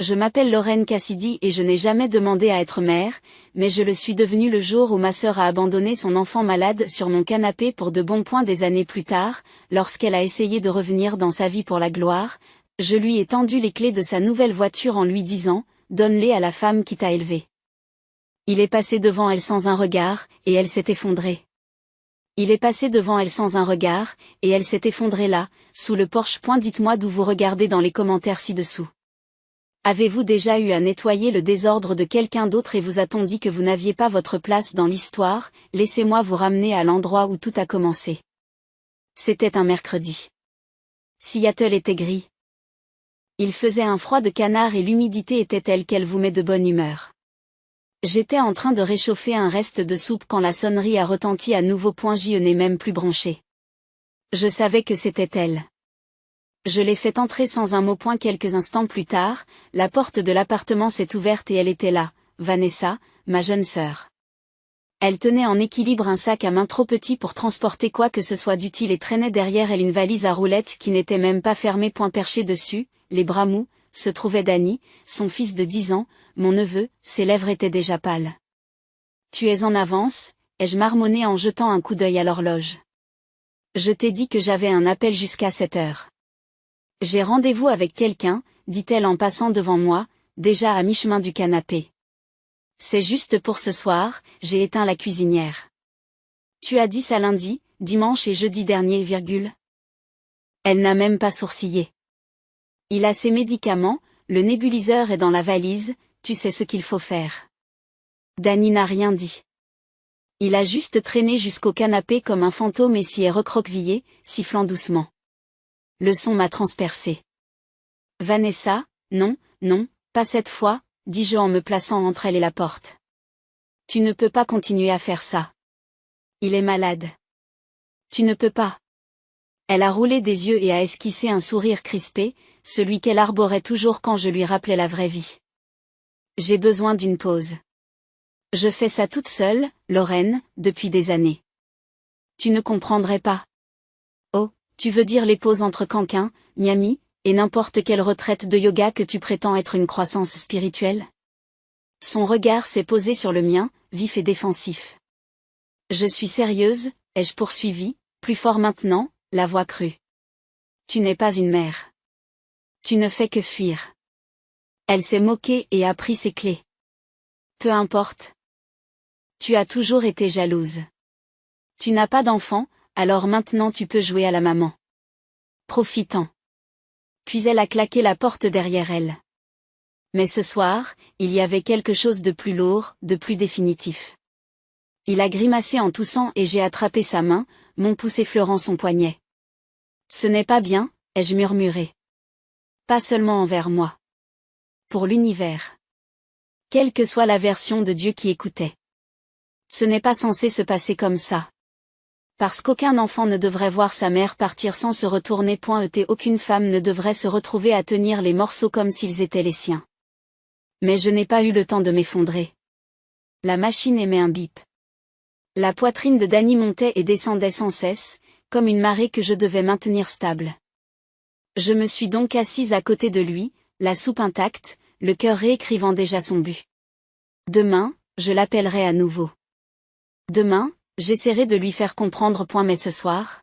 Je m'appelle Lorraine Cassidy et je n'ai jamais demandé à être mère, mais je le suis devenue le jour où ma sœur a abandonné son enfant malade sur mon canapé pour de bons points des années plus tard, lorsqu'elle a essayé de revenir dans sa vie pour la gloire. Je lui ai tendu les clés de sa nouvelle voiture en lui disant « Donne-les à la femme qui t'a élevé ». Il est passé devant elle sans un regard, et elle s'est effondrée. Il est passé devant elle sans un regard, et elle s'est effondrée là, sous le porche. Dites-moi d'où vous regardez dans les commentaires ci-dessous. Avez-vous déjà eu à nettoyer le désordre de quelqu'un d'autre et vous a-t-on dit que vous n'aviez pas votre place dans l'histoire? Laissez-moi vous ramener à l'endroit où tout a commencé. C'était un mercredi. Seattle était gris. Il faisait un froid de canard et l'humidité était telle qu'elle vous met de bonne humeur. J'étais en train de réchauffer un reste de soupe quand la sonnerie a retenti à nouveau. Je n'ai même plus branché. Je savais que c'était elle. Je l'ai fait entrer sans un mot. Quelques instants plus tard, la porte de l'appartement s'est ouverte et elle était là, Vanessa, ma jeune sœur. Elle tenait en équilibre un sac à main trop petit pour transporter quoi que ce soit d'utile et traînait derrière elle une valise à roulettes qui n'était même pas fermée. Perché dessus, les bras mous, se trouvait Danny, son fils de 10 ans, mon neveu. Ses lèvres étaient déjà pâles. Tu es en avance, ai-je marmonné en jetant un coup d'œil à l'horloge. Je t'ai dit que j'avais un appel jusqu'à 7 heures. J'ai rendez-vous avec quelqu'un, dit-elle en passant devant moi, déjà à mi-chemin du canapé. C'est juste pour ce soir, j'ai éteint la cuisinière. Tu as dit ça lundi, dimanche et jeudi dernier, Elle n'a même pas sourcillé. Il a ses médicaments, le nébuliseur est dans la valise, tu sais ce qu'il faut faire. Danny n'a rien dit. Il a juste traîné jusqu'au canapé comme un fantôme et s'y est recroquevillé, sifflant doucement. Le son m'a transpercé. Vanessa, non, non, pas cette fois, dis-je en me plaçant entre elle et la porte. Tu ne peux pas continuer à faire ça. Il est malade. Tu ne peux pas. Elle a roulé des yeux et a esquissé un sourire crispé, celui qu'elle arborait toujours quand je lui rappelais la vraie vie. J'ai besoin d'une pause. Je fais ça toute seule, Lorraine, depuis des années. Tu ne comprendrais pas. Oh, tu veux dire les pauses entre Canquin, Miami, et n'importe quelle retraite de yoga que tu prétends être une croissance spirituelle? Son regard s'est posé sur le mien, vif et défensif. Je suis sérieuse, ai-je poursuivi, plus fort maintenant, la voix crue. Tu n'es pas une mère. Tu ne fais que fuir. Elle s'est moquée et a pris ses clés. Peu importe. Tu as toujours été jalouse. Tu n'as pas d'enfant, alors maintenant tu peux jouer à la maman. Profitant. Puis elle a claqué la porte derrière elle. Mais ce soir, il y avait quelque chose de plus lourd, de plus définitif. Il a grimacé en toussant et j'ai attrapé sa main, mon pouce effleurant son poignet. Ce n'est pas bien, ai-je murmuré. Pas seulement envers moi. Pour l'univers. Quelle que soit la version de Dieu qui écoutait. Ce n'est pas censé se passer comme ça. Parce qu'aucun enfant ne devrait voir sa mère partir sans se retourner. Aucune femme ne devrait se retrouver à tenir les morceaux comme s'ils étaient les siens. Mais je n'ai pas eu le temps de m'effondrer. La machine émet un bip. La poitrine de Danny montait et descendait sans cesse, comme une marée que je devais maintenir stable. Je me suis donc assise à côté de lui, la soupe intacte, le cœur réécrivant déjà son but. Demain, je l'appellerai à nouveau. Demain, j'essaierai de lui faire comprendre. Mais ce soir,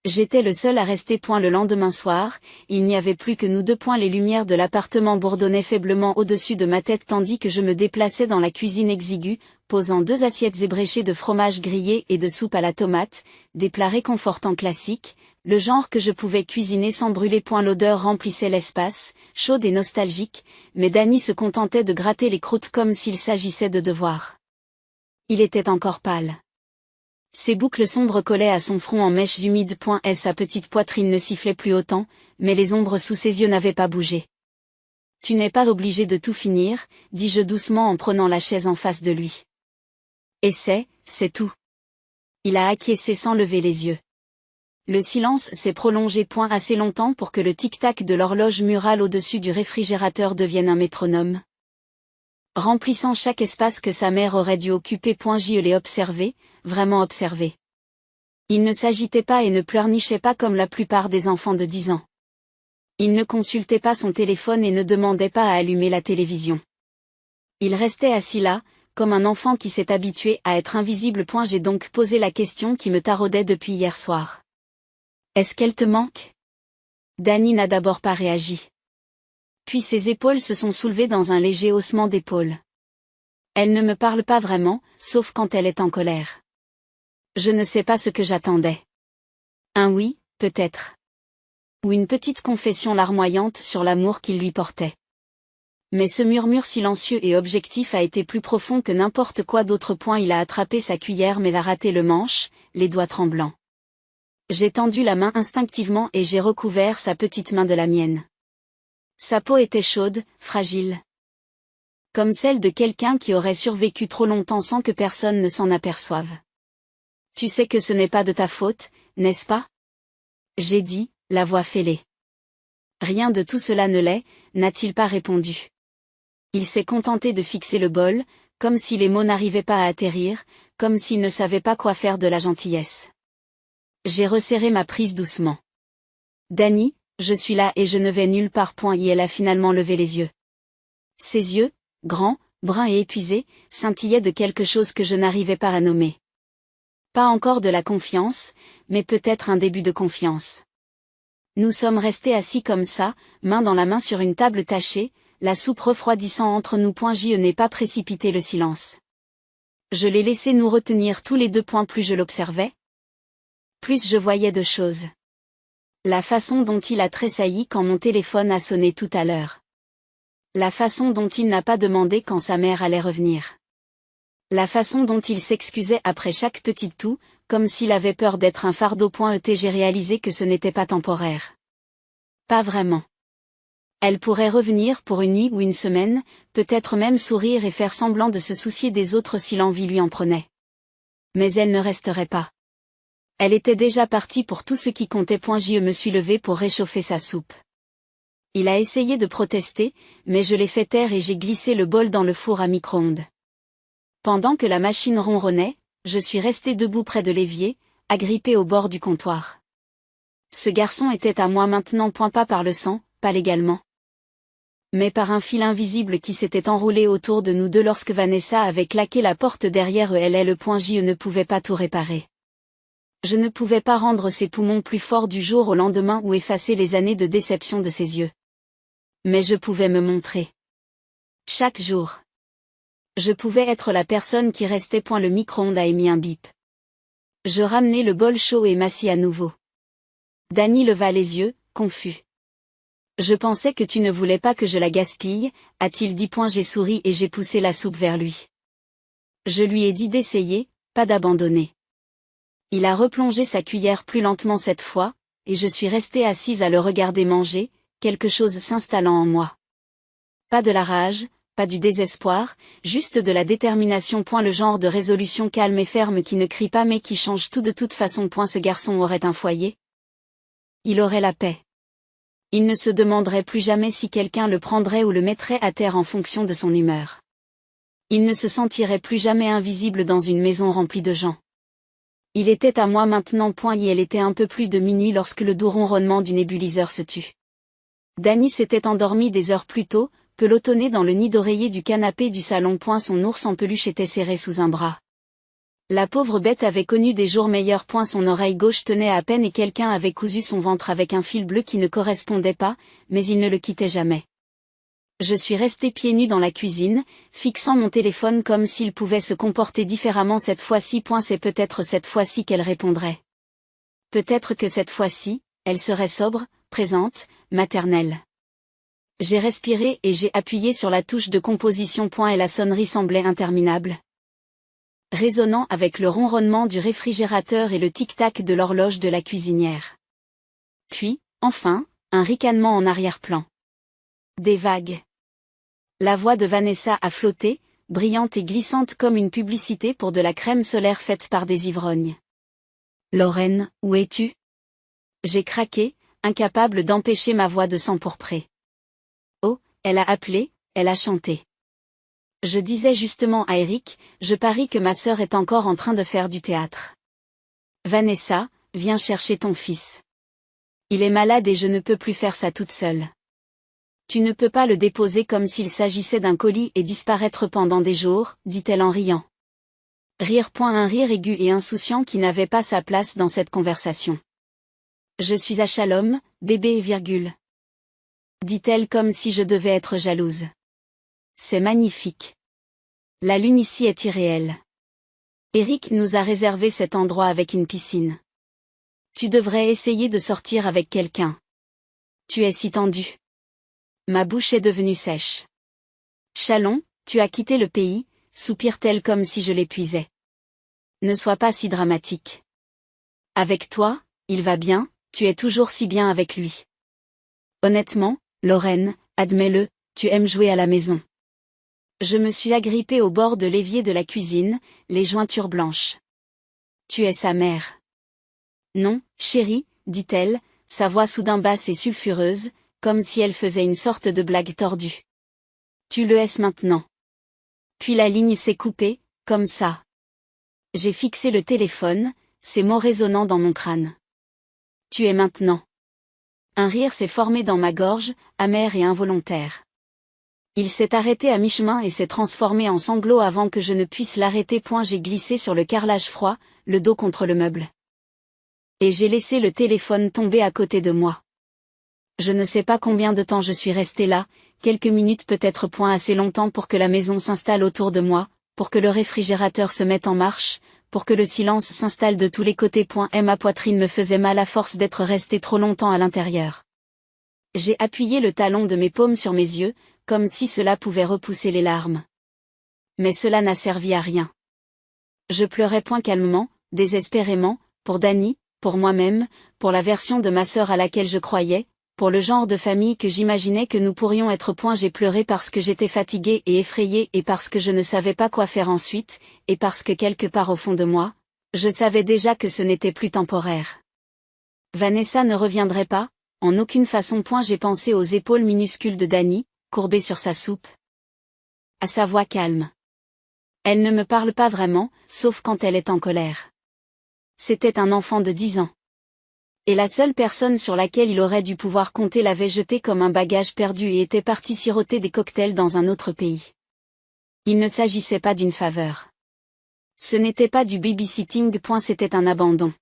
j'étais le seul à rester. Le lendemain soir, il n'y avait plus que nous deux. Les lumières de l'appartement bourdonnaient faiblement au-dessus de ma tête tandis que je me déplaçais dans la cuisine exiguë, posant 2 assiettes ébréchées de fromage grillé et de soupe à la tomate, des plats réconfortants classiques, le genre que je pouvais cuisiner sans brûler. L'odeur remplissait l'espace, chaude et nostalgique, mais Danny se contentait de gratter les croûtes comme s'il s'agissait de devoirs. Il était encore pâle. Ses boucles sombres collaient à son front en mèches humides. Sa petite poitrine ne sifflait plus autant, mais les ombres sous ses yeux n'avaient pas bougé. Tu n'es pas obligé de tout finir, dis-je doucement en prenant la chaise en face de lui. Et c'est tout. Il a acquiescé sans lever les yeux. Le silence s'est prolongé. Assez longtemps pour que le tic-tac de l'horloge murale au-dessus du réfrigérateur devienne un métronome. Remplissant chaque espace que sa mère aurait dû occuper. Je l'ai observé, vraiment observé. Il ne s'agitait pas et ne pleurnichait pas comme la plupart des enfants de 10 ans. Il ne consultait pas son téléphone et ne demandait pas à allumer la télévision. Il restait assis là, comme un enfant qui s'est habitué à être invisible. J'ai donc posé la question qui me taraudait depuis hier soir. Est-ce qu'elle te manque? Danny n'a d'abord pas réagi. Puis ses épaules se sont soulevées dans un léger haussement d'épaules. Elle ne me parle pas vraiment, sauf quand elle est en colère. Je ne sais pas ce que j'attendais. Un oui, peut-être. Ou une petite confession larmoyante sur l'amour qu'il lui portait. Mais ce murmure silencieux et objectif a été plus profond que n'importe quoi d'autre. Il a attrapé sa cuillère mais a raté le manche, les doigts tremblants. J'ai tendu la main instinctivement et j'ai recouvert sa petite main de la mienne. Sa peau était chaude, fragile. Comme celle de quelqu'un qui aurait survécu trop longtemps sans que personne ne s'en aperçoive. Tu sais que ce n'est pas de ta faute, n'est-ce pas? J'ai dit, la voix fêlée. Rien de tout cela ne l'est, n'a-t-il pas répondu. Il s'est contenté de fixer le bol, comme si les mots n'arrivaient pas à atterrir, comme s'il ne savait pas quoi faire de la gentillesse. J'ai resserré ma prise doucement. Danny, je suis là et je ne vais nulle part. Et elle a finalement levé les yeux. Ses yeux, grands, bruns et épuisés, scintillaient de quelque chose que je n'arrivais pas à nommer. Pas encore de la confiance, mais peut-être un début de confiance. Nous sommes restés assis comme ça, main dans la main sur une table tachée, la soupe refroidissant entre nous. Je n'ai pas précipité le silence. Je l'ai laissé nous retenir tous les deux. Plus je l'observais, plus je voyais de choses. La façon dont il a tressailli quand mon téléphone a sonné tout à l'heure. La façon dont il n'a pas demandé quand sa mère allait revenir. La façon dont il s'excusait après chaque petite toux, comme s'il avait peur d'être un fardeau. J'ai réalisé que ce n'était pas temporaire. Pas vraiment. Elle pourrait revenir pour une nuit ou une semaine, peut-être même sourire et faire semblant de se soucier des autres si l'envie lui en prenait. Mais elle ne resterait pas. Elle était déjà partie pour tout ce qui comptait. Je me suis levé pour réchauffer sa soupe. Il a essayé de protester, mais je l'ai fait taire et j'ai glissé le bol dans le four à micro-ondes. Pendant que la machine ronronnait, je suis resté debout près de l'évier, agrippé au bord du comptoir. Ce garçon était à moi maintenant. Pas par le sang, pas légalement. Mais par un fil invisible qui s'était enroulé autour de nous deux lorsque Vanessa avait claqué la porte derrière elle. Je ne pouvais pas tout réparer. Je ne pouvais pas rendre ses poumons plus forts du jour au lendemain ou effacer les années de déception de ses yeux. Mais je pouvais me montrer. Chaque jour. Je pouvais être la personne qui restait. Le micro-ondes a émis un bip. Je ramenai le bol chaud et m'assis à nouveau. Danny leva les yeux, confus. Je pensais que tu ne voulais pas que je la gaspille, a-t-il dit. J'ai souri et j'ai poussé la soupe vers lui. Je lui ai dit d'essayer, pas d'abandonner. Il a replongé sa cuillère plus lentement cette fois, et je suis restée assise à le regarder manger, quelque chose s'installant en moi. Pas de la rage, pas du désespoir, juste de la détermination. Le genre de résolution calme et ferme qui ne crie pas mais qui change tout de toute façon. Ce garçon aurait un foyer. Il aurait la paix. Il ne se demanderait plus jamais si quelqu'un le prendrait ou le mettrait à terre en fonction de son humeur. Il ne se sentirait plus jamais invisible dans une maison remplie de gens. Il était à moi maintenant. Et elle était un peu plus de minuit lorsque le doux ronronnement du nébuliseur se tut. Danny s'était endormi des heures plus tôt, pelotonné dans le nid d'oreiller du canapé du salon. Son ours en peluche était serré sous un bras. La pauvre bête avait connu des jours meilleurs. Son oreille gauche tenait à peine et quelqu'un avait cousu son ventre avec un fil bleu qui ne correspondait pas, mais il ne le quittait jamais. Je suis restée pieds nus dans la cuisine, fixant mon téléphone comme s'il pouvait se comporter différemment cette fois-ci. C'est peut-être cette fois-ci qu'elle répondrait. Peut-être que cette fois-ci, elle serait sobre, présente, maternelle. J'ai respiré et j'ai appuyé sur la touche de composition. Et la sonnerie semblait interminable. Résonnant avec le ronronnement du réfrigérateur et le tic-tac de l'horloge de la cuisinière. Puis, enfin, un ricanement en arrière-plan. Des vagues. La voix de Vanessa a flotté, brillante et glissante comme une publicité pour de la crème solaire faite par des ivrognes. Lorraine, où es-tu? J'ai craqué, incapable d'empêcher ma voix de s'empourprer. Oh, elle a appelé, elle a chanté. Je disais justement à Eric, je parie que ma sœur est encore en train de faire du théâtre. Vanessa, viens chercher ton fils. Il est malade et je ne peux plus faire ça toute seule. Tu ne peux pas le déposer comme s'il s'agissait d'un colis et disparaître pendant des jours, dit-elle en riant. Un rire aigu et insouciant qui n'avait pas sa place dans cette conversation. Je suis à Shalom, bébé, dit-elle comme si je devais être jalouse. C'est magnifique. La lune ici est irréelle. Eric nous a réservé cet endroit avec une piscine. Tu devrais essayer de sortir avec quelqu'un. Tu es si tendue. Ma bouche est devenue sèche. Shalom, tu as quitté le pays, soupire-t-elle comme si je l'épuisais. Ne sois pas si dramatique. Avec toi, il va bien, tu es toujours si bien avec lui. Honnêtement, Lorraine, admets-le, tu aimes jouer à la maison. Je me suis agrippée au bord de l'évier de la cuisine, les jointures blanches. Tu es sa mère. Non, chérie, dit-elle, sa voix soudain basse et sulfureuse, comme si elle faisait une sorte de blague tordue. Tu le es maintenant. Puis la ligne s'est coupée, comme ça. J'ai fixé le téléphone, ces mots résonnant dans mon crâne. Tu es maintenant. Un rire s'est formé dans ma gorge, amer et involontaire. Il s'est arrêté à mi-chemin et s'est transformé en sanglots avant que je ne puisse l'arrêter. J'ai glissé sur le carrelage froid, le dos contre le meuble. Et j'ai laissé le téléphone tomber à côté de moi. Je ne sais pas combien de temps je suis restée là, quelques minutes peut-être, assez longtemps pour que la maison s'installe autour de moi, pour que le réfrigérateur se mette en marche, pour que le silence s'installe de tous les côtés. Et ma poitrine me faisait mal à force d'être restée trop longtemps à l'intérieur. J'ai appuyé le talon de mes paumes sur mes yeux, comme si cela pouvait repousser les larmes. Mais cela n'a servi à rien. Je pleurais calmement, désespérément, pour Danny, pour moi-même, pour la version de ma sœur à laquelle je croyais, pour le genre de famille que j'imaginais que nous pourrions être. J'ai pleuré parce que j'étais fatiguée et effrayée et parce que je ne savais pas quoi faire ensuite, et parce que quelque part au fond de moi, je savais déjà que ce n'était plus temporaire. Vanessa ne reviendrait pas, en aucune façon. J'ai pensé aux épaules minuscules de Danny, courbées sur sa soupe. À sa voix calme. Elle ne me parle pas vraiment, sauf quand elle est en colère. C'était un enfant de 10 ans. Et la seule personne sur laquelle il aurait dû pouvoir compter l'avait jeté comme un bagage perdu et était parti siroter des cocktails dans un autre pays. Il ne s'agissait pas d'une faveur. Ce n'était pas du babysitting. C'était un abandon.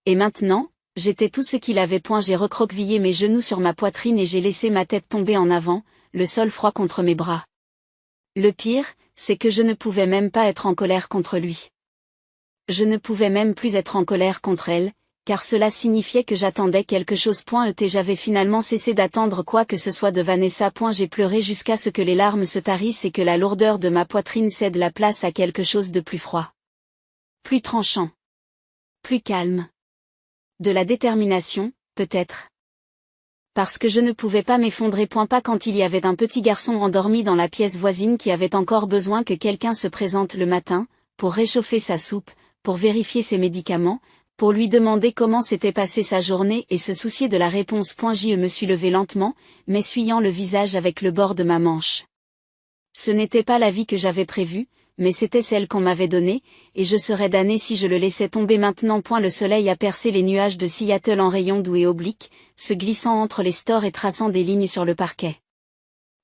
Et maintenant, j'étais tout ce qu'il avait. J'ai recroquevillé mes genoux sur ma poitrine et j'ai laissé ma tête tomber en avant, le sol froid contre mes bras. Le pire, c'est que je ne pouvais même pas être en colère contre lui. Je ne pouvais même plus être en colère contre elle, car cela signifiait que j'attendais quelque chose. Et j'avais finalement cessé d'attendre quoi que ce soit de Vanessa. J'ai pleuré jusqu'à ce que les larmes se tarissent et que la lourdeur de ma poitrine cède la place à quelque chose de plus froid. Plus tranchant. Plus calme. De la détermination, peut-être. Parce que je ne pouvais pas m'effondrer. Pas quand il y avait un petit garçon endormi dans la pièce voisine qui avait encore besoin que quelqu'un se présente le matin, pour réchauffer sa soupe, pour vérifier ses médicaments, pour lui demander comment s'était passée sa journée et se soucier de la réponse. Je me suis levée lentement, m'essuyant le visage avec le bord de ma manche. Ce n'était pas la vie que j'avais prévue, mais c'était celle qu'on m'avait donnée, et je serais damnée si je le laissais tomber maintenant. Le soleil a percé les nuages de Seattle en rayons doux et obliques, se glissant entre les stores et traçant des lignes sur le parquet.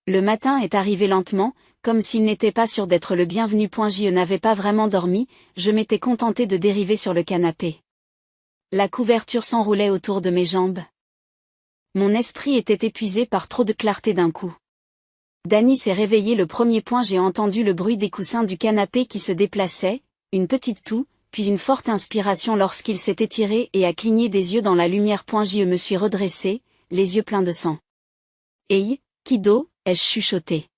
Le matin est arrivé lentement, comme s'il n'était pas sûr d'être le bienvenu. Je n'avais pas vraiment dormi, je m'étais contentée de dériver sur le canapé. La couverture s'enroulait autour de mes jambes. Mon esprit était épuisé par trop de clarté d'un coup. Danny s'est réveillé le premier. J'ai entendu le bruit des coussins du canapé qui se déplaçaient, une petite toux, puis une forte inspiration lorsqu'il s'est étiré et a cligné des yeux dans la lumière. Je me suis redressée, les yeux pleins de sang. Hey, Kiddo, ai-je chuchoté.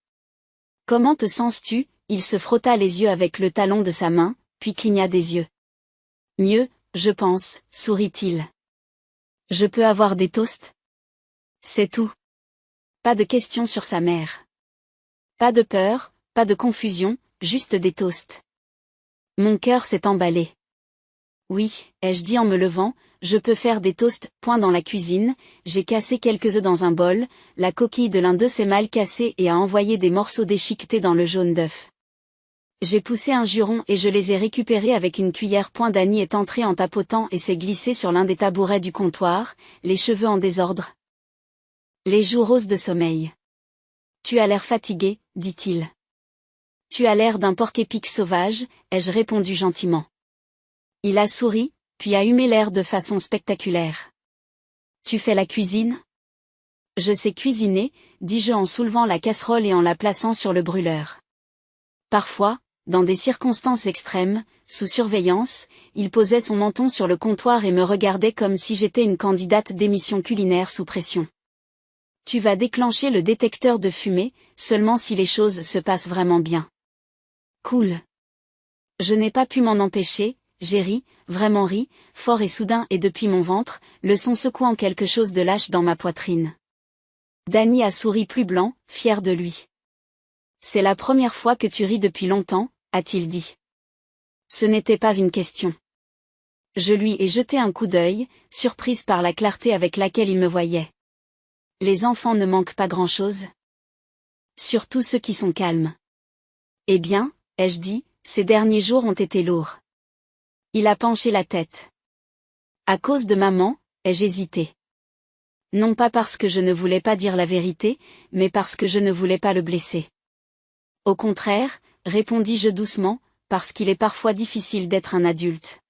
Comment te sens-tu? Il se frotta les yeux avec le talon de sa main, puis cligna des yeux. Mieux, je pense, sourit-il. Je peux avoir des toasts? C'est tout. Pas de questions sur sa mère. Pas de peur, pas de confusion, juste des toasts. Mon cœur s'est emballé. Oui, ai-je dit en me levant, je peux faire des toasts. Dans la cuisine, j'ai cassé quelques œufs dans un bol, la coquille de l'un d'eux s'est mal cassée et a envoyé des morceaux déchiquetés dans le jaune d'œuf. J'ai poussé un juron et je les ai récupérés avec une cuillère. Dany est entré en tapotant et s'est glissé sur l'un des tabourets du comptoir, les cheveux en désordre. Les joues roses de sommeil. Tu as l'air fatigué, dit-il. Tu as l'air d'un porc-épic sauvage, ai-je répondu gentiment. Il a souri, puis a humé l'air de façon spectaculaire. Tu fais la cuisine? Je sais cuisiner, dis-je en soulevant la casserole et en la plaçant sur le brûleur. Parfois, dans des circonstances extrêmes, sous surveillance, il posait son menton sur le comptoir et me regardait comme si j'étais une candidate d'émission culinaire sous pression. Tu vas déclencher le détecteur de fumée, seulement si les choses se passent vraiment bien. Cool. Je n'ai pas pu m'en empêcher, j'ai ri, vraiment ri, fort et soudain et depuis mon ventre, le son secouant quelque chose de lâche dans ma poitrine. Dany a souri plus blanc, fier de lui. C'est la première fois que tu ris depuis longtemps, a-t-il dit. Ce n'était pas une question. Je lui ai jeté un coup d'œil, surprise par la clarté avec laquelle il me voyait. Les enfants ne manquent pas grand-chose. Surtout ceux qui sont calmes. Eh bien, ai-je dit, ces derniers jours ont été lourds. Il a penché la tête. À cause de maman, ai-je hésité. Non pas parce que je ne voulais pas dire la vérité, mais parce que je ne voulais pas le blesser. Au contraire, répondis-je doucement, parce qu'il est parfois difficile d'être un adulte.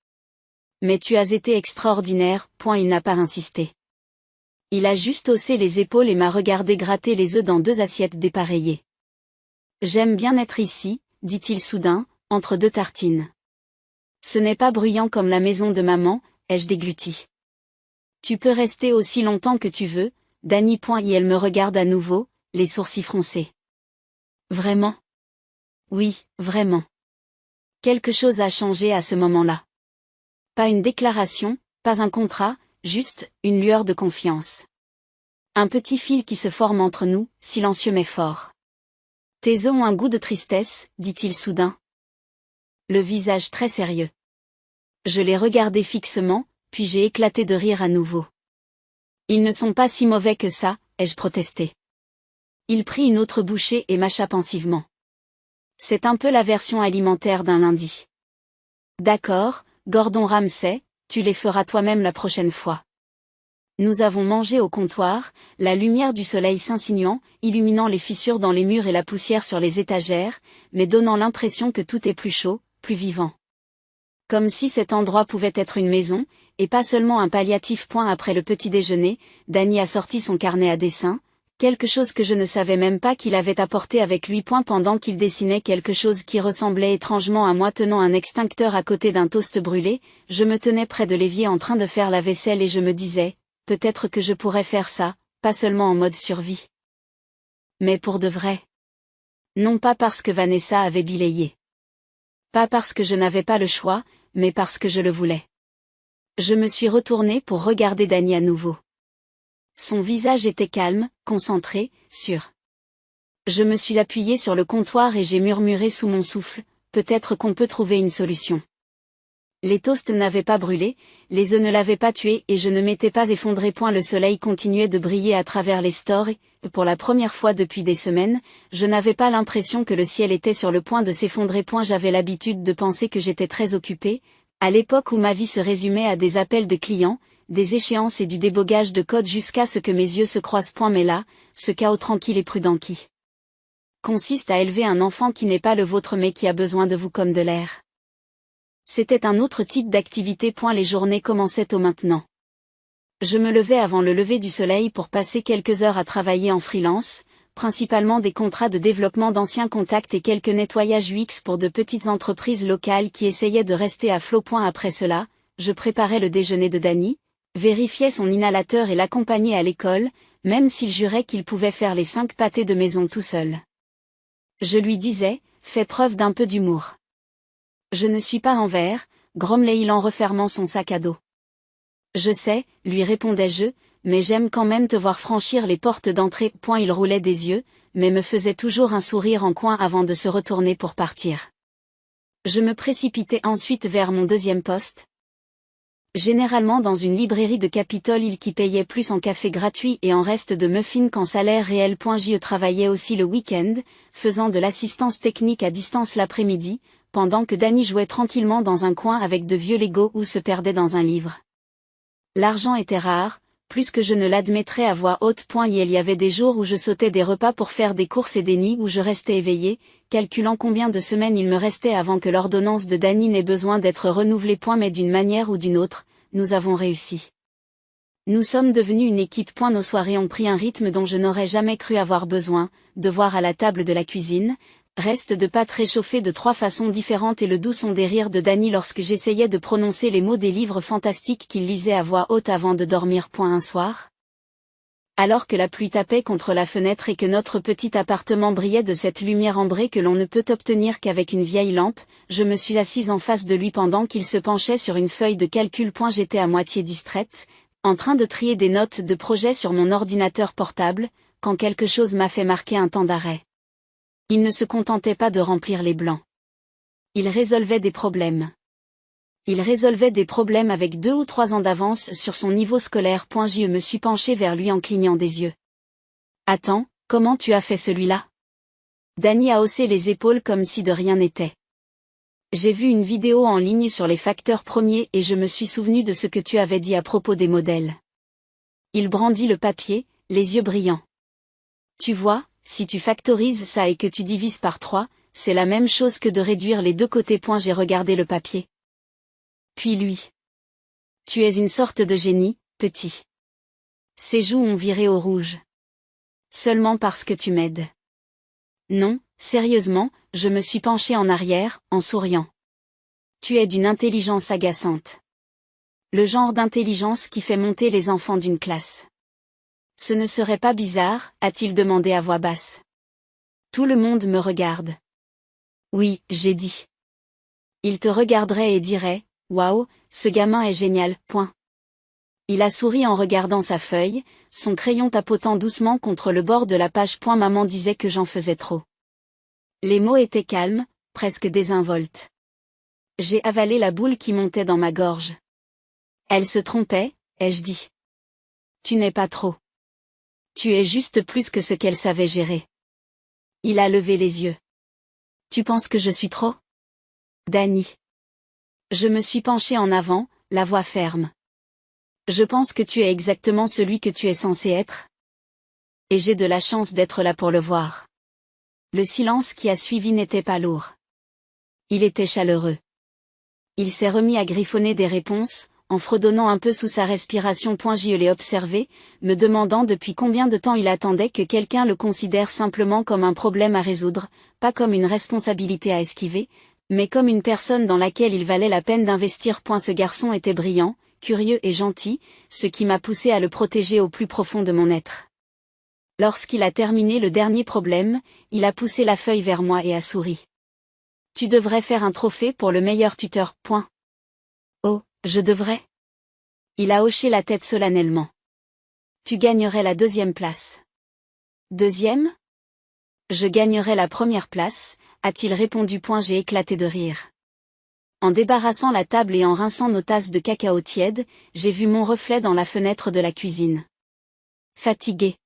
Mais tu as été extraordinaire, il n'a pas insisté. Il a juste haussé les épaules et m'a regardé gratter les œufs dans 2 assiettes dépareillées. J'aime bien être ici, dit-il soudain, entre 2 tartines. Ce n'est pas bruyant comme la maison de maman, ai-je dégluti. Tu peux rester aussi longtemps que tu veux, Dany. Et elle me regarde à nouveau, les sourcils froncés. Vraiment? Oui, vraiment. Quelque chose a changé à ce moment-là. Pas une déclaration, pas un contrat, juste, une lueur de confiance. Un petit fil qui se forme entre nous, silencieux mais fort. Tes os ont un goût de tristesse, dit-il soudain. Le visage très sérieux. Je l'ai regardé fixement, puis j'ai éclaté de rire à nouveau. Ils ne sont pas si mauvais que ça, ai-je protesté. Il prit une autre bouchée et mâcha pensivement. C'est un peu la version alimentaire d'un lundi. D'accord, Gordon Ramsay, tu les feras toi-même la prochaine fois. Nous avons mangé au comptoir, la lumière du soleil s'insinuant, illuminant les fissures dans les murs et la poussière sur les étagères, mais donnant l'impression que tout est plus chaud, plus vivant. Comme si cet endroit pouvait être une maison, et pas seulement un palliatif. Après le petit déjeuner, Dany a sorti son carnet à dessin, quelque chose que je ne savais même pas qu'il avait apporté avec lui. Pendant qu'il dessinait quelque chose qui ressemblait étrangement à moi tenant un extincteur à côté d'un toast brûlé, je me tenais près de l'évier en train de faire la vaisselle et je me disais, peut-être que je pourrais faire ça, pas seulement en mode survie. Mais pour de vrai. Non pas parce que Vanessa avait bilayé. Pas parce que je n'avais pas le choix, mais parce que je le voulais. Je me suis retournée pour regarder Dany à nouveau. Son visage était calme, concentré, sûr. Je me suis appuyée sur le comptoir et j'ai murmuré sous mon souffle, peut-être qu'on peut trouver une solution. Les toasts n'avaient pas brûlé, les œufs ne l'avaient pas tué et je ne m'étais pas effondrée. Le soleil continuait de briller à travers les stores et, pour la première fois depuis des semaines, je n'avais pas l'impression que le ciel était sur le point de s'effondrer. J'avais l'habitude de penser que j'étais très occupée, à l'époque où ma vie se résumait à des appels de clients, des échéances et du débogage de code jusqu'à ce que mes yeux se croisent. Mais là, ce chaos tranquille et prudent qui consiste à élever un enfant qui n'est pas le vôtre mais qui a besoin de vous comme de l'air. C'était un autre type d'activité. Les journées commençaient au maintenant. Je me levais avant le lever du soleil pour passer quelques heures à travailler en freelance, principalement des contrats de développement d'anciens contacts et quelques nettoyages UX pour de petites entreprises locales qui essayaient de rester à flot. Après cela, je préparais le déjeuner de Dany, vérifiais son inhalateur et l'accompagnais à l'école, même s'il jurait qu'il pouvait faire les 5 pâtés de maison tout seul. Je lui disais, fais preuve d'un peu d'humour. Je ne suis pas envers, grommelait-il en refermant son sac à dos. Je sais, lui répondais-je, mais j'aime quand même te voir franchir les portes d'entrée. Il roulait des yeux, mais me faisait toujours un sourire en coin avant de se retourner pour partir. Je me précipitais ensuite vers mon deuxième poste. Généralement dans une librairie de Capitole Hill qui payait plus en café gratuit et en reste de muffins qu'en salaire réel. Je travaillais aussi le week-end, faisant de l'assistance technique à distance l'après-midi, pendant que Danny jouait tranquillement dans un coin avec de vieux Lego ou se perdait dans un livre. L'argent était rare, plus que je ne l'admettrais à voix haute. Il y avait des jours où je sautais des repas pour faire des courses et des nuits où je restais éveillé, calculant combien de semaines il me restait avant que l'ordonnance de Danny n'ait besoin d'être renouvelée. Mais d'une manière ou d'une autre, nous avons réussi. Nous sommes devenus une équipe. Nos soirées ont pris un rythme dont je n'aurais jamais cru avoir besoin, devoir à la table de la cuisine, reste de pâtes réchauffées de 3 façons différentes et le doux son des rires de Danny lorsque j'essayais de prononcer les mots des livres fantastiques qu'il lisait à voix haute avant de dormir. Un soir, alors que la pluie tapait contre la fenêtre et que notre petit appartement brillait de cette lumière ambrée que l'on ne peut obtenir qu'avec une vieille lampe, je me suis assise en face de lui pendant qu'il se penchait sur une feuille de calcul. J'étais à moitié distraite, en train de trier des notes de projet sur mon ordinateur portable, quand quelque chose m'a fait marquer un temps d'arrêt. Il ne se contentait pas de remplir les blancs. Il résolvait des problèmes. Il résolvait des problèmes avec 2 ou 3 ans d'avance sur son niveau scolaire. Je me suis penché vers lui en clignant des yeux. Attends, comment tu as fait celui-là? Danny a haussé les épaules comme si de rien n'était. J'ai vu une vidéo en ligne sur les facteurs premiers et je me suis souvenu de ce que tu avais dit à propos des modèles. Il brandit le papier, les yeux brillants. Tu vois, si tu factorises ça et que tu divises par 3, c'est la même chose que de réduire les 2 côtés. J'ai regardé le papier. Puis lui. Tu es une sorte de génie, petit. Ses joues ont viré au rouge. Seulement parce que tu m'aides. Non, sérieusement, je me suis penché en arrière, en souriant. Tu es d'une intelligence agaçante. Le genre d'intelligence qui fait monter les enfants d'une classe. Ce ne serait pas bizarre, a-t-il demandé à voix basse. Tout le monde me regarde. Oui, j'ai dit. Il te regarderait et dirait, waouh, ce gamin est génial. Il a souri en regardant sa feuille, son crayon tapotant doucement contre le bord de la page. Maman disait que j'en faisais trop. Les mots étaient calmes, presque désinvoltes. J'ai avalé la boule qui montait dans ma gorge. Elle se trompait, ai-je dit. Tu n'es pas trop. Tu es juste plus que ce qu'elle savait gérer. Il a levé les yeux. Tu penses que je suis trop? Danny. Je me suis penché en avant, la voix ferme. Je pense que tu es exactement celui que tu es censé être. Et j'ai de la chance d'être là pour le voir. Le silence qui a suivi n'était pas lourd. Il était chaleureux. Il s'est remis à griffonner des réponses, en fredonnant un peu sous sa respiration. Je l'ai observé, me demandant depuis combien de temps il attendait que quelqu'un le considère simplement comme un problème à résoudre, pas comme une responsabilité à esquiver, mais comme une personne dans laquelle il valait la peine d'investir. Ce garçon était brillant, curieux et gentil, ce qui m'a poussé à le protéger au plus profond de mon être. Lorsqu'il a terminé le dernier problème, il a poussé la feuille vers moi et a souri. Tu devrais faire un trophée pour le meilleur tuteur. Oh, je devrais? Il a hoché la tête solennellement. Tu gagnerais la 2e place. 2e? Je gagnerais la 1re place, a-t-il répondu. J'ai éclaté de rire. En débarrassant la table et en rinçant nos tasses de cacao tiède, j'ai vu mon reflet dans la fenêtre de la cuisine. Fatigué.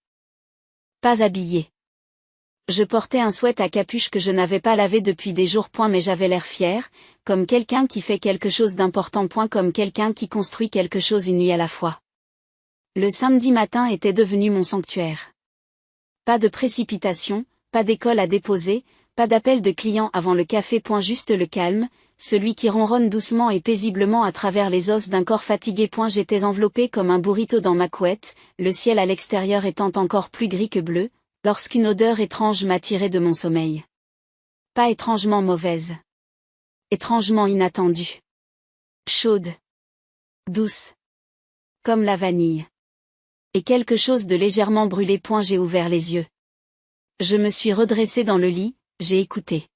Pas habillé. Je portais un sweat à capuche que je n'avais pas lavé depuis des jours. Mais j'avais l'air fier, comme quelqu'un qui fait quelque chose d'important. Comme quelqu'un qui construit quelque chose une nuit à la fois. Le samedi matin était devenu mon sanctuaire. Pas de précipitation, pas d'école à déposer, pas d'appel de clients avant le café. Juste le calme, celui qui ronronne doucement et paisiblement à travers les os d'un corps fatigué. J'étais enveloppé comme un burrito dans ma couette, le ciel à l'extérieur étant encore plus gris que bleu, lorsqu'une odeur étrange m'a tiré de mon sommeil. Pas étrangement mauvaise. Étrangement inattendue. Chaude. Douce. Comme la vanille. Et quelque chose de légèrement brûlé. J'ai ouvert les yeux. Je me suis redressé dans le lit, j'ai écouté.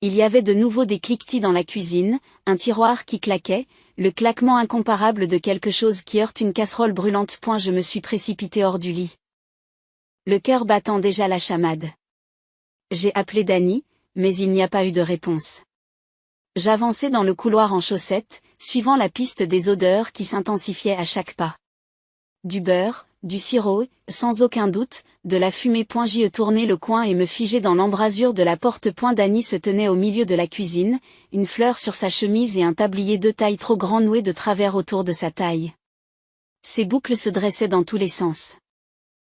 Il y avait de nouveau des cliquetis dans la cuisine, un tiroir qui claquait, le claquement incomparable de quelque chose qui heurte une casserole brûlante. Je me suis précipité hors du lit. Le cœur battant déjà la chamade. J'ai appelé Danny, mais il n'y a pas eu de réponse. J'avançais dans le couloir en chaussettes, suivant la piste des odeurs qui s'intensifiaient à chaque pas. Du beurre, du sirop, sans aucun doute, de la fumée. J'y tournais le coin et me figeais dans l'embrasure de la porte. Dany se tenait au milieu de la cuisine, une fleur sur sa chemise et un tablier de taille trop grand noué de travers autour de sa taille. Ses boucles se dressaient dans tous les sens.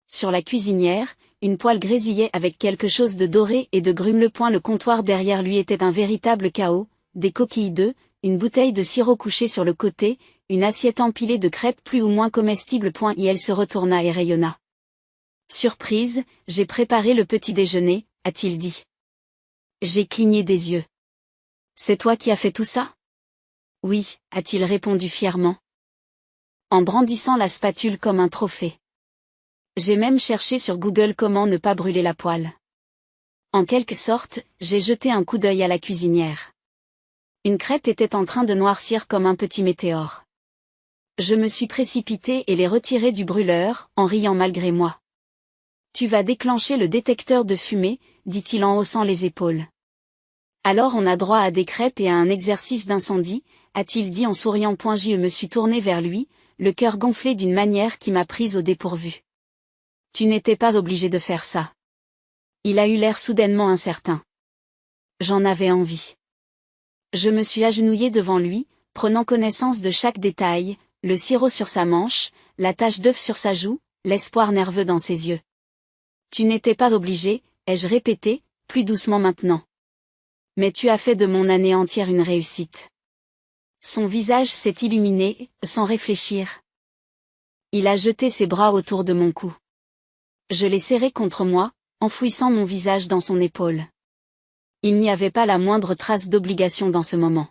Sur la cuisinière, une poêle grésillait avec quelque chose de doré et de grume. Le comptoir derrière lui était un véritable chaos, des coquilles d'œufs, une bouteille de sirop couchée sur le côté, une assiette empilée de crêpes plus ou moins comestibles. Et elle se retourna et rayonna. Surprise, j'ai préparé le petit déjeuner, a-t-il dit. J'ai cligné des yeux. C'est toi qui as fait tout ça? Oui, a-t-il répondu fièrement, en brandissant la spatule comme un trophée. J'ai même cherché sur Google comment ne pas brûler la poêle. En quelque sorte, j'ai jeté un coup d'œil à la cuisinière. Une crêpe était en train de noircir comme un petit météore. Je me suis précipité et l'ai retiré du brûleur, en riant malgré moi. Tu vas déclencher le détecteur de fumée, dit-il en haussant les épaules. Alors on a droit à des crêpes et à un exercice d'incendie, a-t-il dit en souriant. Je me suis tourné vers lui, le cœur gonflé d'une manière qui m'a prise au dépourvu. Tu n'étais pas obligé de faire ça. Il a eu l'air soudainement incertain. J'en avais envie. Je me suis agenouillé devant lui, prenant connaissance de chaque détail, le sirop sur sa manche, la tache d'œuf sur sa joue, l'espoir nerveux dans ses yeux. Tu n'étais pas obligé, ai-je répété, plus doucement maintenant. Mais tu as fait de mon année entière une réussite. Son visage s'est illuminé, sans réfléchir. Il a jeté ses bras autour de mon cou. Je l'ai serré contre moi, enfouissant mon visage dans son épaule. Il n'y avait pas la moindre trace d'obligation dans ce moment.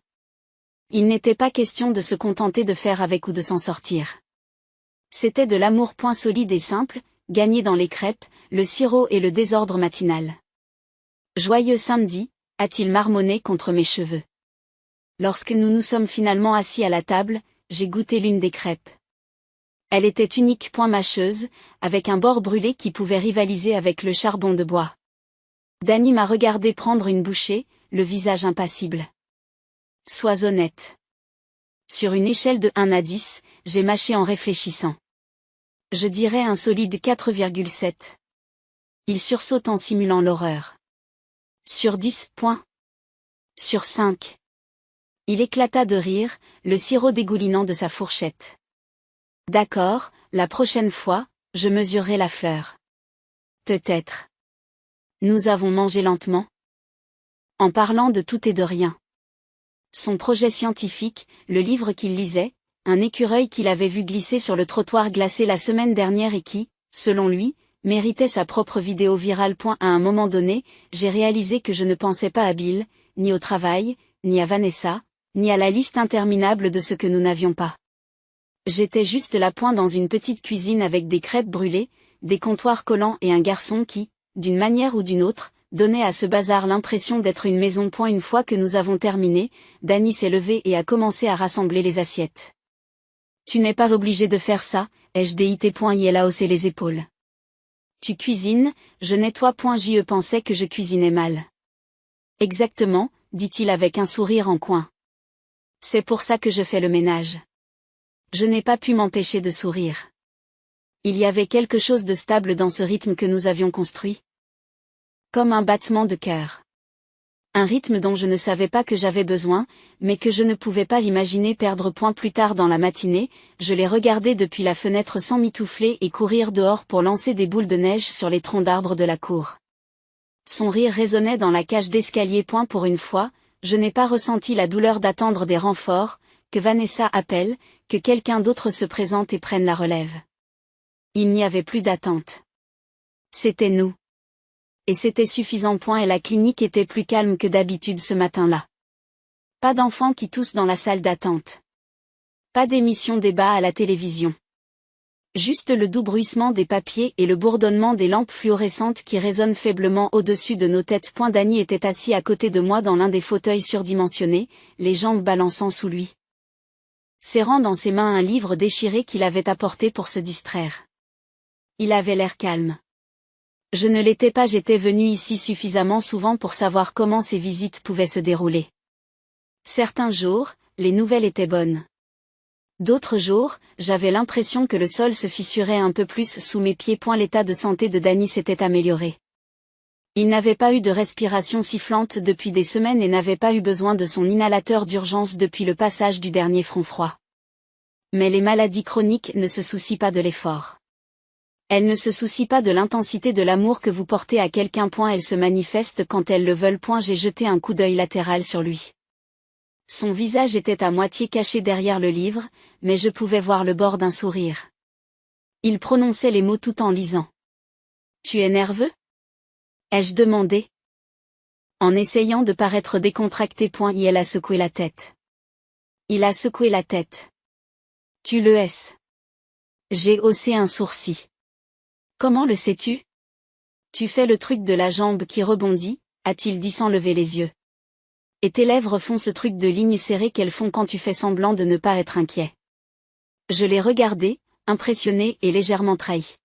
Il n'était pas question de se contenter de faire avec ou de s'en sortir. C'était de l'amour. Solide et simple, gagné dans les crêpes, le sirop et le désordre matinal. Joyeux samedi, a-t-il marmonné contre mes cheveux. Lorsque nous nous sommes finalement assis à la table, j'ai goûté l'une des crêpes. Elle était unique. Mâcheuse, avec un bord brûlé qui pouvait rivaliser avec le charbon de bois. Dany m'a regardé prendre une bouchée, le visage impassible. Sois honnête. Sur une échelle de 1 à 10, j'ai mâché en réfléchissant. Je dirais un solide 4,7. Il sursaute en simulant l'horreur. Sur 10 points. Sur 5. Il éclata de rire, le sirop dégoulinant de sa fourchette. D'accord, la prochaine fois, je mesurerai la fleur. Peut-être. Nous avons mangé lentement. En parlant de tout et de rien. Son projet scientifique, le livre qu'il lisait, un écureuil qu'il avait vu glisser sur le trottoir glacé la semaine dernière et qui, selon lui, méritait sa propre vidéo virale. À un moment donné, j'ai réalisé que je ne pensais pas à Bill, ni au travail, ni à Vanessa, ni à la liste interminable de ce que nous n'avions pas. J'étais juste là. Dans une petite cuisine avec des crêpes brûlées, des comptoirs collants et un garçon qui, d'une manière ou d'une autre, donnait à ce bazar l'impression d'être une maison. Une fois que nous avons terminé, Dany s'est levée et a commencé à rassembler les assiettes. Tu n'es pas obligé de faire ça, ai-je dit. Elle a haussé les épaules. Tu cuisines, je nettoie. Je pensais que je cuisinais mal. Exactement, dit-il avec un sourire en coin. C'est pour ça que je fais le ménage. Je n'ai pas pu m'empêcher de sourire. Il y avait quelque chose de stable dans ce rythme que nous avions construit. Comme un battement de cœur. Un rythme dont je ne savais pas que j'avais besoin, mais que je ne pouvais pas imaginer perdre. Plus tard dans la matinée, je l'ai regardé depuis la fenêtre sans mitoufler et courir dehors pour lancer des boules de neige sur les troncs d'arbres de la cour. Son rire résonnait dans la cage d'escalier. Pour une fois, je n'ai pas ressenti la douleur d'attendre des renforts, que Vanessa appelle, que quelqu'un d'autre se présente et prenne la relève. Il n'y avait plus d'attente. C'était nous. Et c'était suffisant. Et la clinique était plus calme que d'habitude ce matin-là. Pas d'enfants qui toussent dans la salle d'attente. Pas d'émission débat à la télévision. Juste le doux bruissement des papiers et le bourdonnement des lampes fluorescentes qui résonnent faiblement au-dessus de nos têtes. Dany était assis à côté de moi dans l'un des fauteuils surdimensionnés, les jambes balançant sous lui. Serrant dans ses mains un livre déchiré qu'il avait apporté pour se distraire. Il avait l'air calme. Je ne l'étais pas. J'étais venu ici suffisamment souvent pour savoir comment ces visites pouvaient se dérouler. Certains jours, les nouvelles étaient bonnes. D'autres jours, j'avais l'impression que le sol se fissurait un peu plus sous mes pieds. L'état de santé de Danny s'était amélioré. Il n'avait pas eu de respiration sifflante depuis des semaines et n'avait pas eu besoin de son inhalateur d'urgence depuis le passage du dernier front froid. Mais les maladies chroniques ne se soucient pas de l'effort. Elles ne se soucient pas de l'intensité de l'amour que vous portez à quelqu'un. Elles se manifestent quand elles le veulent. J'ai jeté un coup d'œil latéral sur lui. Son visage était à moitié caché derrière le livre, mais je pouvais voir le bord d'un sourire. Il prononçait les mots tout en lisant. « Tu es nerveux ?» ai-je demandé. En essayant de paraître décontracté. Il a secoué la tête. Il a secoué la tête. « Tu le es. » J'ai haussé un sourcil. « Comment le sais-tu ? » Tu fais le truc de la jambe qui rebondit, a-t-il dit sans lever les yeux. Et tes lèvres font ce truc de ligne serrée qu'elles font quand tu fais semblant de ne pas être inquiet. Je l'ai regardé, impressionné et légèrement trahi.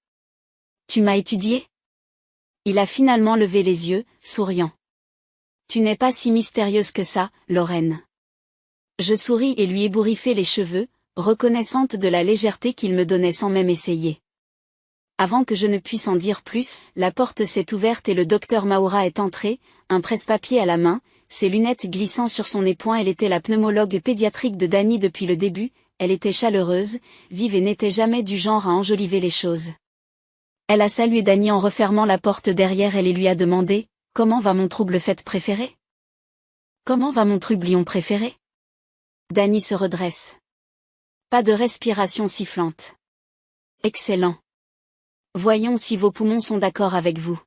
Tu m'as étudié ? Il a finalement levé les yeux, souriant. Tu n'es pas si mystérieuse que ça, Lorraine. Je souris et lui ébouriffai les cheveux, reconnaissante de la légèreté qu'il me donnait sans même essayer. Avant que je ne puisse en dire plus, la porte s'est ouverte et le docteur Maura est entré, un presse-papier à la main, ses lunettes glissant sur son époin. Elle était la pneumologue pédiatrique de Danny depuis le début, elle était chaleureuse, vive et n'était jamais du genre à enjoliver les choses. Elle a salué Danny en refermant la porte derrière elle et lui a demandé « Comment va mon trouble-fête préféré ? Comment va mon trublion préféré ?» Danny se redresse. Pas de respiration sifflante. Excellent. Voyons si vos poumons sont d'accord avec vous.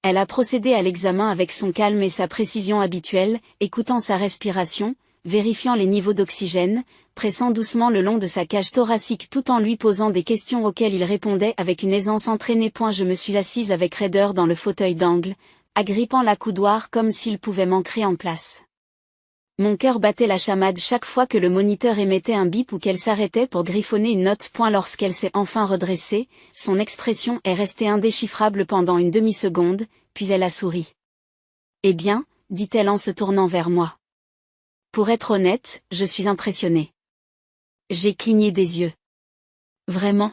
Elle a procédé à l'examen avec son calme et sa précision habituelle, écoutant sa respiration, vérifiant les niveaux d'oxygène, pressant doucement le long de sa cage thoracique tout en lui posant des questions auxquelles il répondait avec une aisance entraînée. Je me suis assise avec raideur dans le fauteuil d'angle, agrippant la coudoir comme s'il pouvait m'ancrer en place. Mon cœur battait la chamade chaque fois que le moniteur émettait un bip ou qu'elle s'arrêtait pour griffonner une note. Lorsqu'elle s'est enfin redressée, son expression est restée indéchiffrable pendant une demi-seconde, puis elle a souri. « Eh bien, dit-elle en se tournant vers moi. Pour être honnête, je suis impressionnée. » J'ai cligné des yeux. Vraiment ?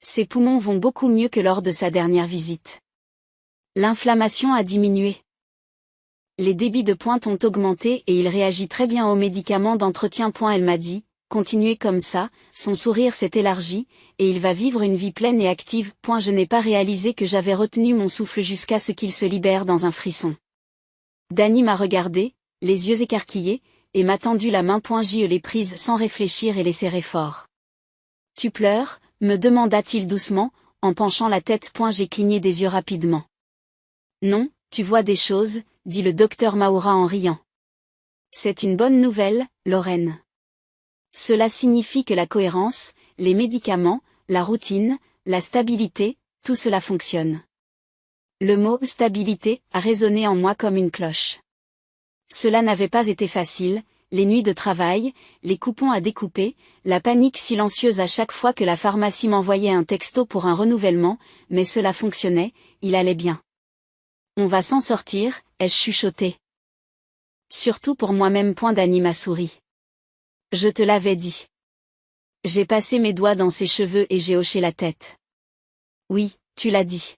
Ses poumons vont beaucoup mieux que lors de sa dernière visite. L'inflammation a diminué. Les débits de pointe ont augmenté et il réagit très bien aux médicaments d'entretien. Elle m'a dit, continuez comme ça, son sourire s'est élargi, et il va vivre une vie pleine et active. Je n'ai pas réalisé que j'avais retenu mon souffle jusqu'à ce qu'il se libère dans un frisson. Danny m'a regardé, les yeux écarquillés, et m'a tendu la main. Je l'ai prise sans réfléchir et l'ai serrée fort. Tu pleures ? Me demanda-t-il doucement, en penchant la tête. J'ai cligné des yeux rapidement. Non, tu vois des choses, dit le docteur Maura en riant. C'est une bonne nouvelle, Lorraine. Cela signifie que la cohérence, les médicaments, la routine, la stabilité, tout cela fonctionne. Le mot « stabilité » a résonné en moi comme une cloche. Cela n'avait pas été facile, les nuits de travail, les coupons à découper, la panique silencieuse à chaque fois que la pharmacie m'envoyait un texto pour un renouvellement, mais cela fonctionnait, il allait bien. On va s'en sortir, ai-je chuchoté. Surtout pour moi-même. Danny m'a souri. Je te l'avais dit. J'ai passé mes doigts dans ses cheveux et j'ai hoché la tête. Oui, tu l'as dit.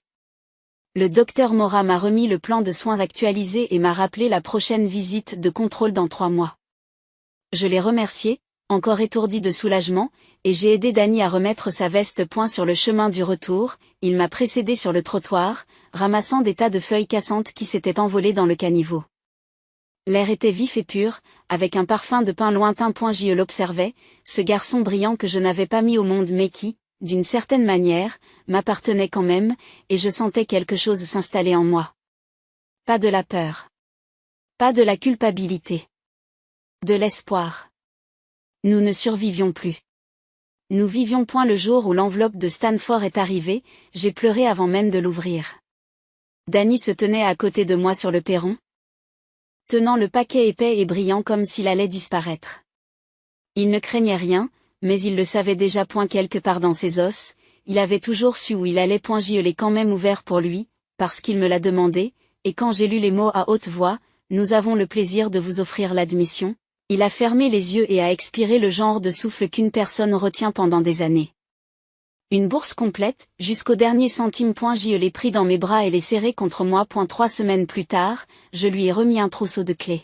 Le docteur Maura m'a remis le plan de soins actualisé et m'a rappelé la prochaine visite de contrôle dans 3 mois. Je l'ai remercié, encore étourdi de soulagement, et j'ai aidé Danny à remettre sa veste. Sur le chemin du retour, il m'a précédé sur le trottoir, ramassant des tas de feuilles cassantes qui s'étaient envolées dans le caniveau. L'air était vif et pur, avec un parfum de pin lointain. Je l'observais, ce garçon brillant que je n'avais pas mis au monde mais qui, d'une certaine manière, m'appartenait quand même, et je sentais quelque chose s'installer en moi. Pas de la peur. Pas de la culpabilité. De l'espoir. Nous ne survivions plus. Nous vivions. Le jour où l'enveloppe de Stanford est arrivée, j'ai pleuré avant même de l'ouvrir. Danny se tenait à côté de moi sur le perron, tenant le paquet épais et brillant comme s'il allait disparaître. Il ne craignait rien, mais il le savait déjà. Quelque part dans ses os, il avait toujours su où il allait. Je l'ai quand même ouvert pour lui, parce qu'il me l'a demandé, et quand j'ai lu les mots à haute voix, nous avons le plaisir de vous offrir l'admission. Il a fermé les yeux et a expiré le genre de souffle qu'une personne retient pendant des années. Une bourse complète, jusqu'au dernier centime. Je l'ai pris dans mes bras et l'ai serré contre moi. 3 semaines plus tard, je lui ai remis un trousseau de clés.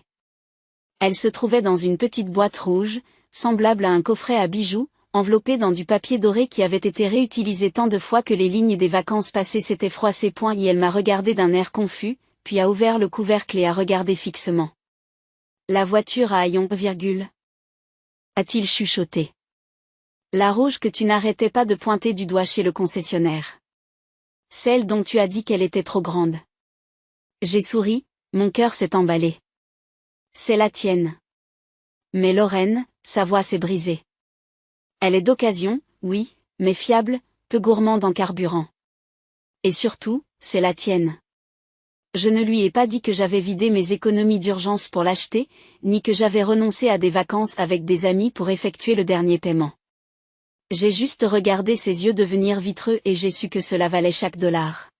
Elle se trouvait dans une petite boîte rouge, semblable à un coffret à bijoux, enveloppé dans du papier doré qui avait été réutilisé tant de fois que les lignes des vacances passées s'étaient froissées. Et elle m'a regardé d'un air confus, puis a ouvert le couvercle et a regardé fixement. La voiture à haillons, a-t-il chuchoté. La rouge que tu n'arrêtais pas de pointer du doigt chez le concessionnaire. Celle dont tu as dit qu'elle était trop grande. J'ai souri, mon cœur s'est emballé. C'est la tienne. Mais Lorraine, sa voix s'est brisée. Elle est d'occasion, oui, mais fiable, peu gourmande en carburant. Et surtout, c'est la tienne. Je ne lui ai pas dit que j'avais vidé mes économies d'urgence pour l'acheter, ni que j'avais renoncé à des vacances avec des amis pour effectuer le dernier paiement. J'ai juste regardé ses yeux devenir vitreux et j'ai su que cela valait chaque dollar.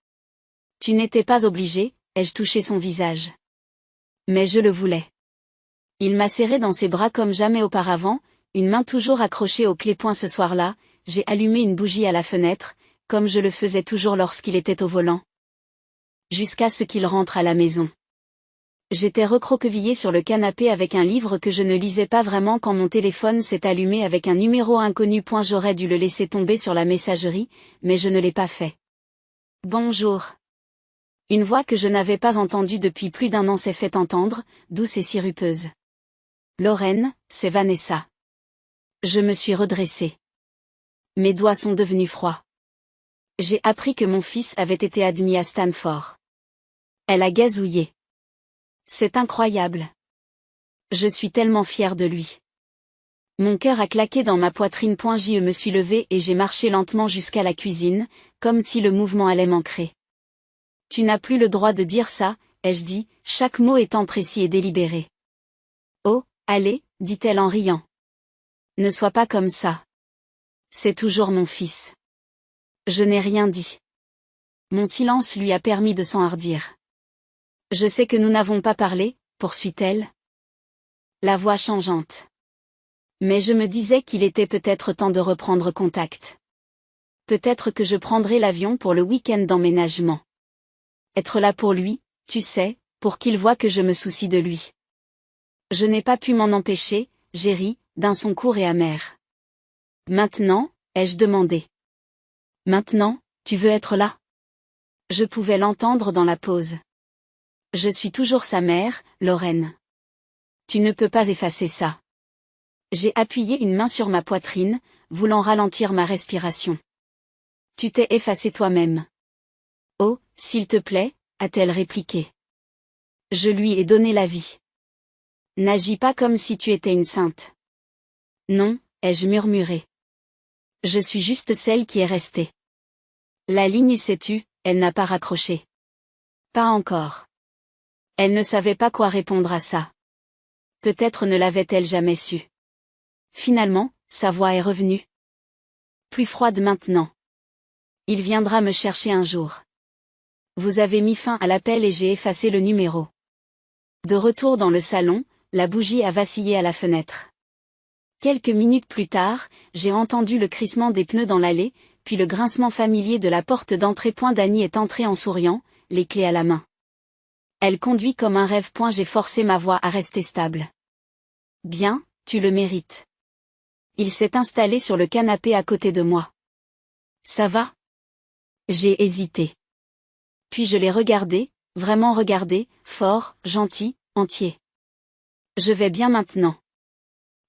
Tu n'étais pas obligé, ai-je touché son visage. Mais je le voulais. Il m'a serré dans ses bras comme jamais auparavant, une main toujours accrochée aux clés. Ce soir-là, j'ai allumé une bougie à la fenêtre, comme je le faisais toujours lorsqu'il était au volant. Jusqu'à ce qu'il rentre à la maison. J'étais recroquevillé sur le canapé avec un livre que je ne lisais pas vraiment quand mon téléphone s'est allumé avec un numéro inconnu. J'aurais dû le laisser tomber sur la messagerie, mais je ne l'ai pas fait. Bonjour. Une voix que je n'avais pas entendue depuis plus d'1 an s'est fait entendre, douce et sirupeuse. Lorraine, c'est Vanessa. Je me suis redressée. Mes doigts sont devenus froids. J'ai appris que mon fils avait été admis à Stanford. Elle a gazouillé. C'est incroyable. Je suis tellement fière de lui. Mon cœur a claqué dans ma poitrine. Je me suis levée et j'ai marché lentement jusqu'à la cuisine, comme si le mouvement allait m'ancrer. Tu n'as plus le droit de dire ça, ai-je dit, chaque mot étant précis et délibéré. Oh, allez, dit-elle en riant. Ne sois pas comme ça. C'est toujours mon fils. Je n'ai rien dit. Mon silence lui a permis de s'enhardir. Je sais que nous n'avons pas parlé, poursuit-elle. La voix changeante. Mais je me disais qu'il était peut-être temps de reprendre contact. Peut-être que je prendrai l'avion pour le week-end d'emménagement. Être là pour lui, tu sais, pour qu'il voie que je me soucie de lui. Je n'ai pas pu m'en empêcher, j'ai ri, d'un son court et amer. Maintenant, ai-je demandé. Maintenant, tu veux être là? Je pouvais l'entendre dans la pause. Je suis toujours sa mère, Lorraine. Tu ne peux pas effacer ça. J'ai appuyé une main sur ma poitrine, voulant ralentir ma respiration. Tu t'es effacé toi-même. Oh, s'il te plaît, a-t-elle répliqué. Je lui ai donné la vie. N'agis pas comme si tu étais une sainte. Non, ai-je murmuré. Je suis juste celle qui est restée. La ligne s'est tue, elle n'a pas raccroché. Pas encore. Elle ne savait pas quoi répondre à ça. Peut-être ne l'avait-elle jamais su. Finalement, sa voix est revenue. Plus froide maintenant. Il viendra me chercher un jour. Vous avez mis fin à l'appel et j'ai effacé le numéro. De retour dans le salon, la bougie a vacillé à la fenêtre. Quelques minutes plus tard, j'ai entendu le crissement des pneus dans l'allée, puis le grincement familier de la porte d'entrée. Dany est entrée en souriant, les clés à la main. Elle conduit comme un rêve. J'ai forcé ma voix à rester stable. Bien, tu le mérites. Il s'est installé sur le canapé à côté de moi. Ça va? J'ai hésité. Puis je l'ai regardé, vraiment regardé, fort, gentil, entier. Je vais bien maintenant.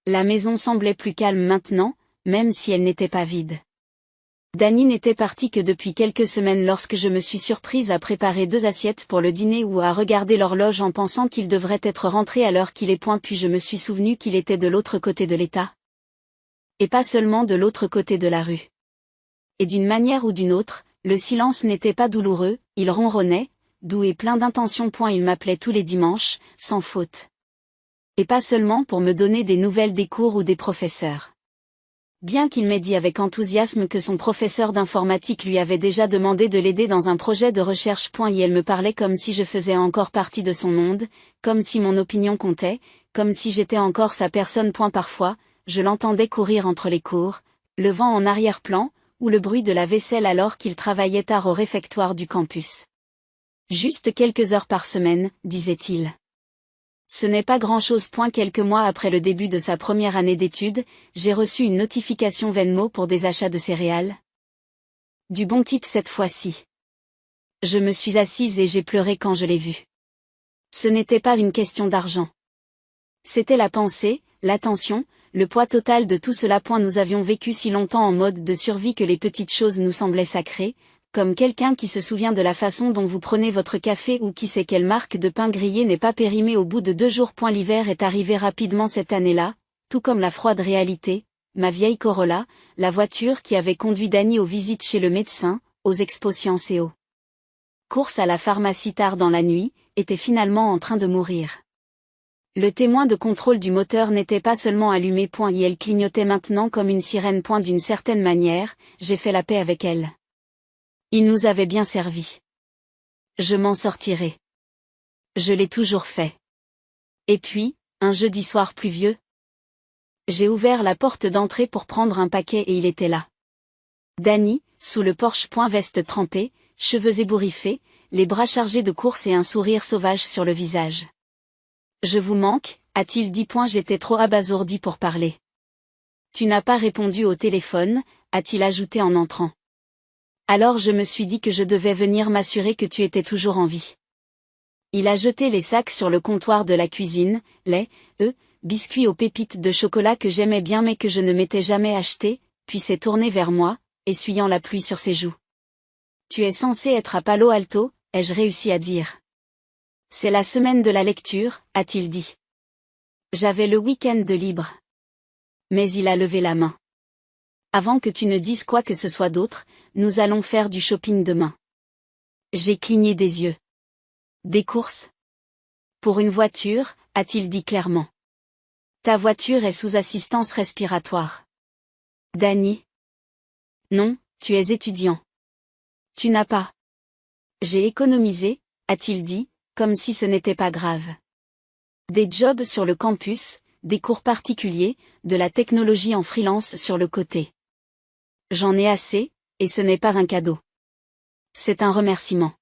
La maison semblait plus calme maintenant, même si elle n'était pas vide. Dany n'était parti que depuis quelques semaines lorsque je me suis surprise à préparer 2 assiettes pour le dîner ou à regarder l'horloge en pensant qu'il devrait être rentré à l'heure qu'il est. Puis je me suis souvenu qu'il était de l'autre côté de l'État. Et pas seulement de l'autre côté de la rue. Et d'une manière ou d'une autre, le silence n'était pas douloureux, il ronronnait, doux et plein d'intention. Il m'appelait tous les dimanches, sans faute. Et pas seulement pour me donner des nouvelles des cours ou des professeurs. Bien qu'il m'ait dit avec enthousiasme que son professeur d'informatique lui avait déjà demandé de l'aider dans un projet de recherche. Et elle me parlait comme si je faisais encore partie de son monde, comme si mon opinion comptait, comme si j'étais encore sa personne. Parfois, je l'entendais courir entre les cours, le vent en arrière-plan, ou le bruit de la vaisselle alors qu'il travaillait tard au réfectoire du campus. Juste quelques heures par semaine, disait-il. Ce n'est pas grand-chose. Quelques mois après le début de sa première année d'études, j'ai reçu une notification Venmo pour des achats de céréales. Du bon type cette fois-ci. Je me suis assise et j'ai pleuré quand je l'ai vu. Ce n'était pas une question d'argent. C'était la pensée, l'attention, le poids total de tout cela. Nous avions vécu si longtemps en mode de survie que les petites choses nous semblaient sacrées, comme quelqu'un qui se souvient de la façon dont vous prenez votre café ou qui sait quelle marque de pain grillé n'est pas périmé au bout de 2 jours. L'hiver est arrivé rapidement cette année-là, tout comme la froide réalité, ma vieille Corolla, la voiture qui avait conduit Dany aux visites chez le médecin, aux expos sciences et aux courses à la pharmacie tard dans la nuit, était finalement en train de mourir. Le témoin de contrôle du moteur n'était pas seulement allumé. Et elle clignotait maintenant comme une sirène. D'une certaine manière, j'ai fait la paix avec elle. Il nous avait bien servi. Je m'en sortirai. Je l'ai toujours fait. Et puis, un jeudi soir pluvieux, j'ai ouvert la porte d'entrée pour prendre un paquet et il était là. Dany, sous le porche. Veste trempée, cheveux ébouriffés, les bras chargés de courses et un sourire sauvage sur le visage. Je vous manque, a-t-il dit. J'étais trop abasourdi pour parler. Tu n'as pas répondu au téléphone, a-t-il ajouté en entrant. Alors je me suis dit que je devais venir m'assurer que tu étais toujours en vie. Il a jeté les sacs sur le comptoir de la cuisine, lait, biscuits aux pépites de chocolat que j'aimais bien mais que je ne m'étais jamais acheté, puis s'est tourné vers moi, essuyant la pluie sur ses joues. Tu es censé être à Palo Alto, ai-je réussi à dire. C'est la semaine de la lecture, a-t-il dit. J'avais le week-end de libre. Mais il a levé la main. Avant que tu ne dises quoi que ce soit d'autre, nous allons faire du shopping demain. J'ai cligné des yeux. Des courses? Pour une voiture, a-t-il dit clairement. Ta voiture est sous assistance respiratoire. Dany? Non, tu es étudiant. Tu n'as pas. J'ai économisé, a-t-il dit, comme si ce n'était pas grave. Des jobs sur le campus, des cours particuliers, de la technologie en freelance sur le côté. J'en ai assez, et ce n'est pas un cadeau. C'est un remerciement.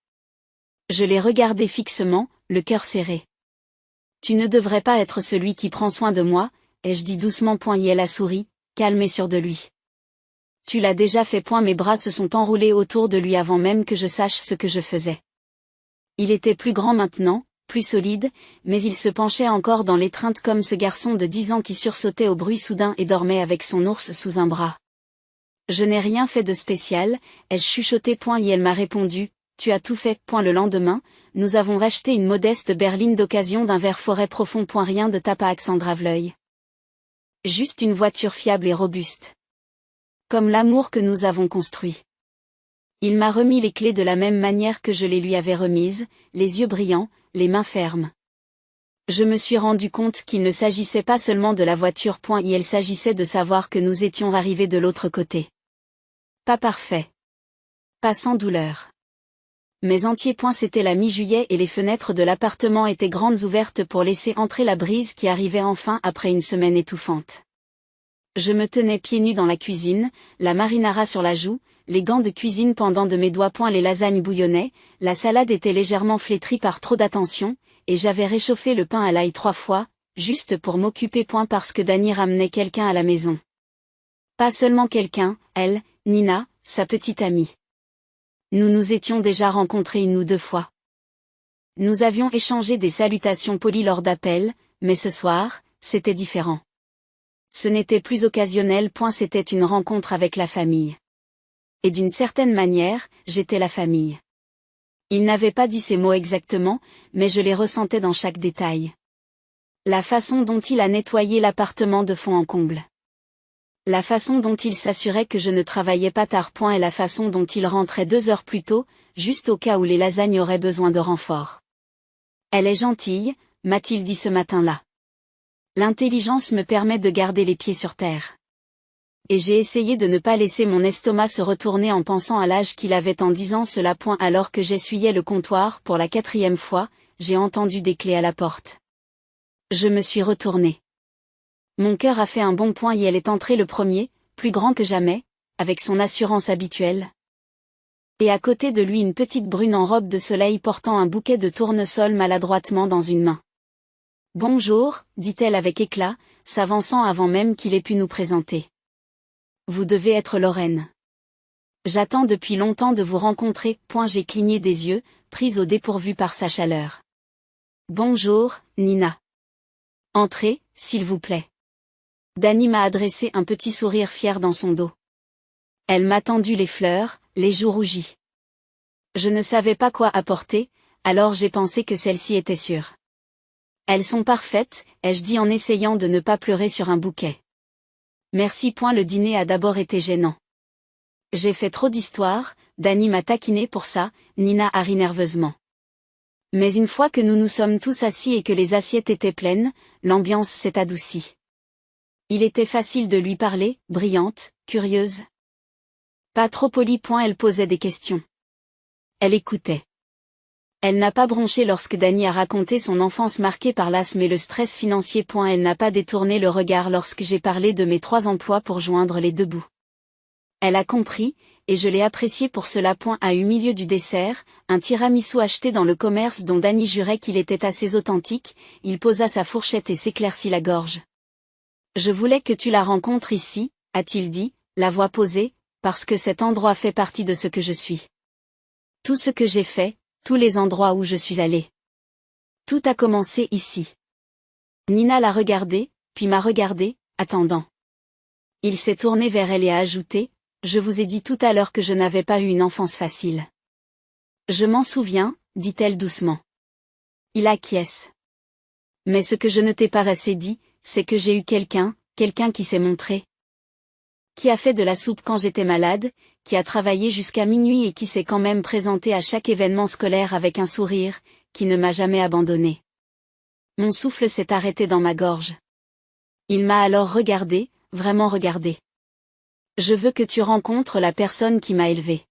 Je l'ai regardé fixement, le cœur serré. Tu ne devrais pas être celui qui prend soin de moi, ai-je dit doucement. Et elle a souri, calme et sûre de lui. Tu l'as déjà fait. Mes bras se sont enroulés autour de lui avant même que je sache ce que je faisais. Il était plus grand maintenant, plus solide, mais il se penchait encore dans l'étreinte comme ce garçon de 10 ans qui sursautait au bruit soudain et dormait avec son ours sous un bras. Je n'ai rien fait de spécial, ai-je chuchoté. Et elle m'a répondu, tu as tout fait. Le lendemain, nous avons racheté une modeste berline d'occasion d'un vert forêt profond. Rien de tape à accent grave-l'œil. Juste une voiture fiable et robuste. Comme l'amour que nous avons construit. Il m'a remis les clés de la même manière que je les lui avais remises, les yeux brillants, les mains fermes. Je me suis rendu compte qu'il ne s'agissait pas seulement de la voiture. Et il s'agissait de savoir que nous étions arrivés de l'autre côté. Pas parfait. Pas sans douleur. Mais entier. C'était la mi-juillet et les fenêtres de l'appartement étaient grandes ouvertes pour laisser entrer la brise qui arrivait enfin après une semaine étouffante. Je me tenais pieds nus dans la cuisine, la marinara sur la joue, les gants de cuisine pendant de mes doigts. Les lasagnes bouillonnaient, la salade était légèrement flétrie par trop d'attention, et j'avais réchauffé le pain à l'ail 3 fois, juste pour m'occuper. Parce que Dany ramenait quelqu'un à la maison. Pas seulement quelqu'un, elle, Nina, sa petite amie. Nous nous étions déjà rencontrés 1 ou 2 fois. Nous avions échangé des salutations polies lors d'appels, mais ce soir, c'était différent. Ce n'était plus occasionnel. C'était une rencontre avec la famille. Et d'une certaine manière, j'étais la famille. Il n'avait pas dit ces mots exactement, mais je les ressentais dans chaque détail. La façon dont il a nettoyé l'appartement de fond en comble. La façon dont il s'assurait que je ne travaillais pas tard. Et la façon dont il rentrait 2 heures plus tôt, juste au cas où les lasagnes auraient besoin de renfort. Elle est gentille, m'a-t-il dit ce matin-là. L'intelligence me permet de garder les pieds sur terre. Et j'ai essayé de ne pas laisser mon estomac se retourner en pensant à l'âge qu'il avait en disant cela. Alors que j'essuyais le comptoir pour la 4e fois, j'ai entendu des clés à la porte. Je me suis retournée. Mon cœur a fait un bond et elle est entrée le premier, plus grand que jamais, avec son assurance habituelle. Et à côté de lui une petite brune en robe de soleil portant un bouquet de tournesol maladroitement dans une main. « Bonjour », dit-elle avec éclat, s'avançant avant même qu'il ait pu nous présenter. « Vous devez être Lorraine. J'attends depuis longtemps de vous rencontrer. » J'ai cligné des yeux, prise au dépourvu par sa chaleur. « Bonjour, Nina. Entrez, s'il vous plaît. » Dany m'a adressé un petit sourire fier dans son dos. Elle m'a tendu les fleurs, les joues rougies. Je ne savais pas quoi apporter, alors j'ai pensé que celles-ci étaient sûres. Elles sont parfaites, ai-je dit en essayant de ne pas pleurer sur un bouquet. Merci. Le dîner a d'abord été gênant. J'ai fait trop d'histoires, Dany m'a taquiné pour ça, Nina a ri nerveusement. Mais une fois que nous nous sommes tous assis et que les assiettes étaient pleines, l'ambiance s'est adoucie. Il était facile de lui parler, brillante, curieuse. Pas trop polie. Elle posait des questions. Elle écoutait. Elle n'a pas bronché lorsque Dany a raconté son enfance marquée par l'asthme et le stress financier. Elle n'a pas détourné le regard lorsque j'ai parlé de mes 3 emplois pour joindre les 2 bouts. Elle a compris, et je l'ai apprécié pour cela. Au milieu du dessert, un tiramisu acheté dans le commerce dont Dany jurait qu'il était assez authentique, il posa sa fourchette et s'éclaircit la gorge. Je voulais que tu la rencontres ici, a-t-il dit, la voix posée, parce que cet endroit fait partie de ce que je suis. Tout ce que j'ai fait, tous les endroits où je suis allée. Tout a commencé ici. Nina l'a regardé, puis m'a regardé, attendant. Il s'est tourné vers elle et a ajouté, « Je vous ai dit tout à l'heure que je n'avais pas eu une enfance facile. » Je m'en souviens, dit-elle doucement. Il acquiesce. Mais ce que je ne t'ai pas assez dit, c'est que j'ai eu quelqu'un qui s'est montré. Qui a fait de la soupe quand j'étais malade, qui a travaillé jusqu'à minuit et qui s'est quand même présenté à chaque événement scolaire avec un sourire, qui ne m'a jamais abandonné. Mon souffle s'est arrêté dans ma gorge. Il m'a alors regardé, vraiment regardé. Je veux que tu rencontres la personne qui m'a élevé.